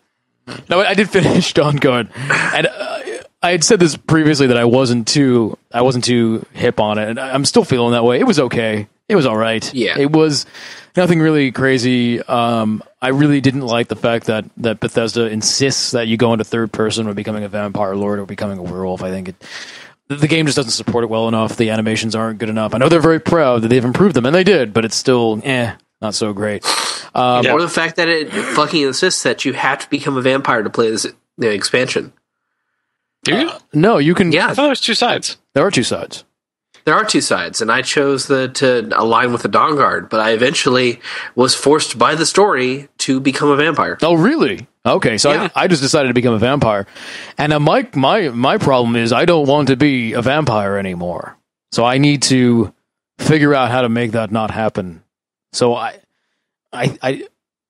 No, I did finish Dawn Guard, and I had said this previously that I wasn't too hip on it, and I'm still feeling that way. It was okay. It was all right. Yeah. It was nothing really crazy. I really didn't like the fact that Bethesda insists that you go into third person when becoming a vampire lord or becoming a werewolf. I think the game just doesn't support it well enough. The animations aren't good enough. I know they're very proud that they've improved them, and they did, but it's still, not so great. Or the fact that it fucking insists that you have to become a vampire to play the expansion. Do you? No, you can... I thought there was 2 sides. There are 2 sides. There are 2 sides, and I chose to align with the Dawn Guard, but I eventually was forced by the story to become a vampire. Oh, really? Okay, so Yeah. I just decided to become a vampire. And my problem is I don't want to be a vampire anymore. So I need to figure out how to make that not happen. So I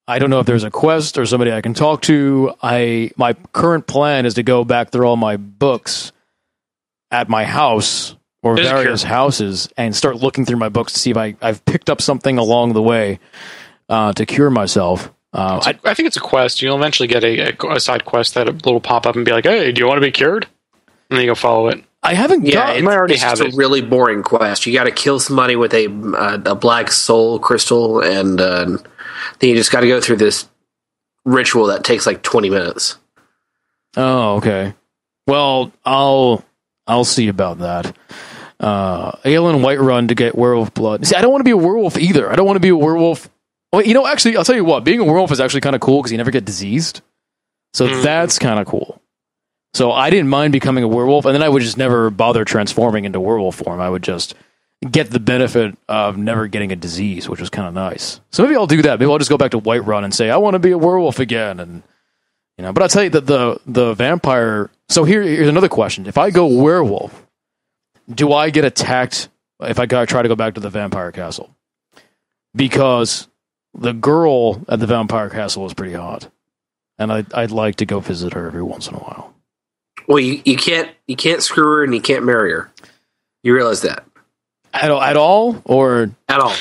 don't know if there's a quest or somebody I can talk to. My current plan is to go back through all my books at my house or various houses and start looking through my books to see if I've picked up something along the way to cure myself. I think it's a quest. You'll eventually get a side quest that will pop up and be like, "Hey, do you want to be cured?" And then you go follow it. I haven't got... you might already have It's a really boring quest. You got to kill somebody with a black soul crystal, and then you just got to go through this ritual that takes like 20 minutes. Oh, okay. Well, I'll see about that. Ale and Whiterun to get werewolf blood. See, I don't want to be a werewolf either. I don't want to be a werewolf. Well, actually, I'll tell you what. Being a werewolf is actually kind of cool because you never get diseased. So that's kind of cool. So I didn't mind becoming a werewolf, and then I would just never bother transforming into werewolf form. I would just get the benefit of never getting a disease, which was kind of nice. So maybe I'll do that. Maybe I'll just go back to Whiterun and say, I want to be a werewolf again. And but I'll tell you that the vampire... So here's another question. If I go werewolf, do I get attacked if I try to go back to the vampire castle? Because the girl at the vampire castle was pretty hot. And I'd like to go visit her every once in a while. Well, you can't screw her and you can't marry her. You realize that at all, or at all?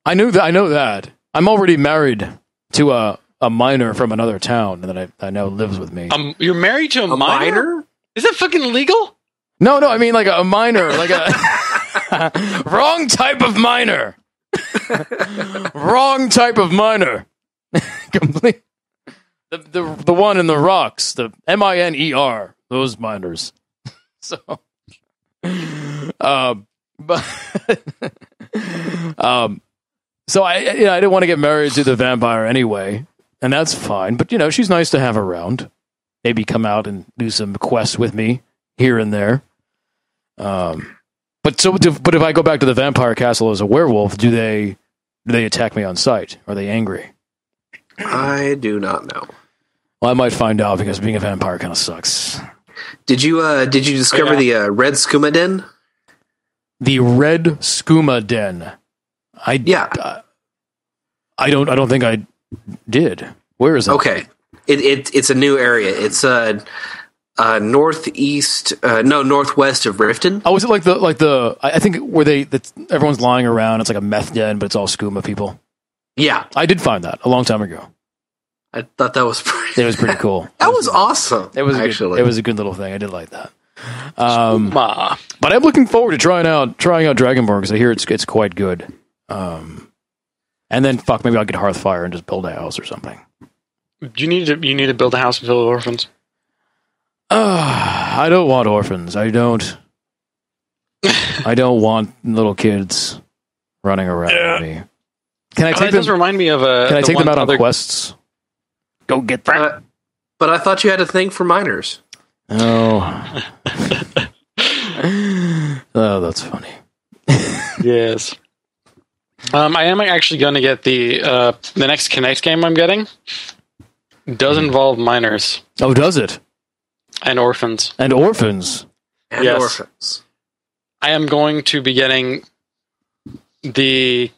I know that. I'm already married to a minor from another town that I know lives with me. You're married to a minor? Is that fucking illegal? No, I mean like a minor, like a wrong type of minor. Wrong type of minor. Complete. The one in the rocks, the MINER, those miners. So, so I didn't want to get married to the vampire anyway, and that's fine. But she's nice to have around. Maybe come out and do some quests with me here and there. But if I go back to the vampire castle as a werewolf, do they attack me on sight? Are they angry? I do not know. Well, I might find out because being a vampire kind of sucks. Did you discover the red skooma den? The red skooma den. I don't think I did. Where is it? Okay, it's a new area. It's northwest of Riften. Oh, is it like the? I think where everyone's lying around. It's like a meth den, but it's all skooma people. Yeah, I did find that a long time ago. I thought that was It was pretty cool. That was awesome. It was actually. It was a good little thing. I did like that. But I'm looking forward to trying out Dragonborn because I hear it's quite good. And then maybe I'll get Hearthfire and just build a house or something. You need to build a house and fill with orphans. I don't want orphans. I don't want little kids running around me. Can I take them? Does remind me of Can I take them out on quests? Go get them. But I thought you had a thing for minors. Oh. Oh, that's funny. Yes. I am actually going to get the next Kinect game I'm getting. Does involve minors. Oh, does it? And orphans. And orphans. And yes. orphans. I am going to be getting the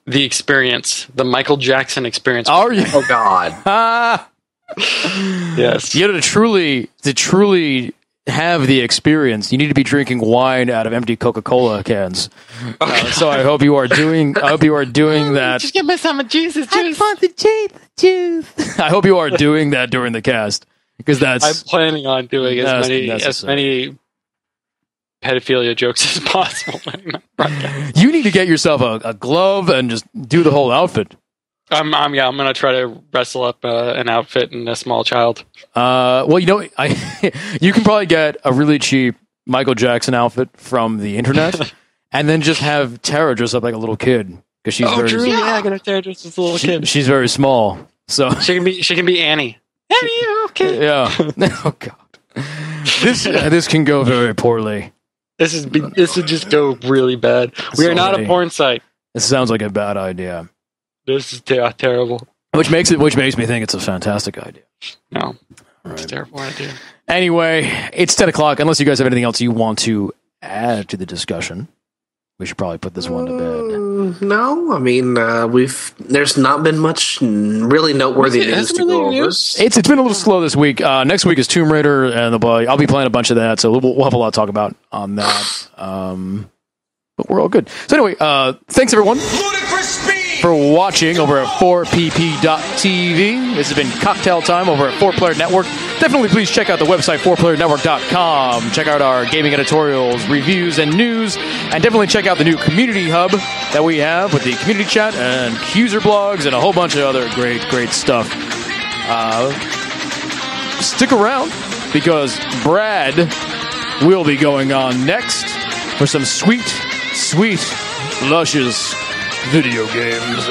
experience, the Michael Jackson experience. Are you? Oh God. Yes. You know, to truly have the experience, you need to be drinking wine out of empty Coca-Cola cans. So I hope you are doing. That. Just give me some of Jesus juice. I want the juice. I hope you are doing that during the cast because that's. I'm planning on doing as many pedophilia jokes as possible. You need to get yourself a glove and just do the whole outfit. I'm gonna try to wrestle up an outfit and a small child. Well, you can probably get a really cheap Michael Jackson outfit from the internet, and then just have Tara dress up like a little kid because she's very. True. Yeah, I'm gonna Tara dress as a little kid. She's very small, so she can be Annie. Annie, okay. Yeah. Oh God, this can go very poorly. This would just go really bad. We are not a porn site. This sounds like a bad idea. This is terrible. Which makes me think it's a fantastic idea. No, it's a terrible idea. Anyway, it's 10 o'clock. Unless you guys have anything else you want to add to the discussion, we should probably put this one to bed. No, I mean there's not been much really noteworthy news to go over. It's been a little slow this week. Next week is Tomb Raider, and I'll be playing a bunch of that, so we'll have a lot to talk about on that. But we're all good. So anyway, thanks everyone for watching over at 4pp.tv. This has been Cocktail Time over at 4Player Network. Definitely please check out the website 4playernetwork.com. Check out our gaming editorials, reviews, and news. And definitely check out the new community hub that we have with the community chat and Qser blogs and a whole bunch of other great stuff. Stick around because Brad will be going on next for some sweet, luscious video games.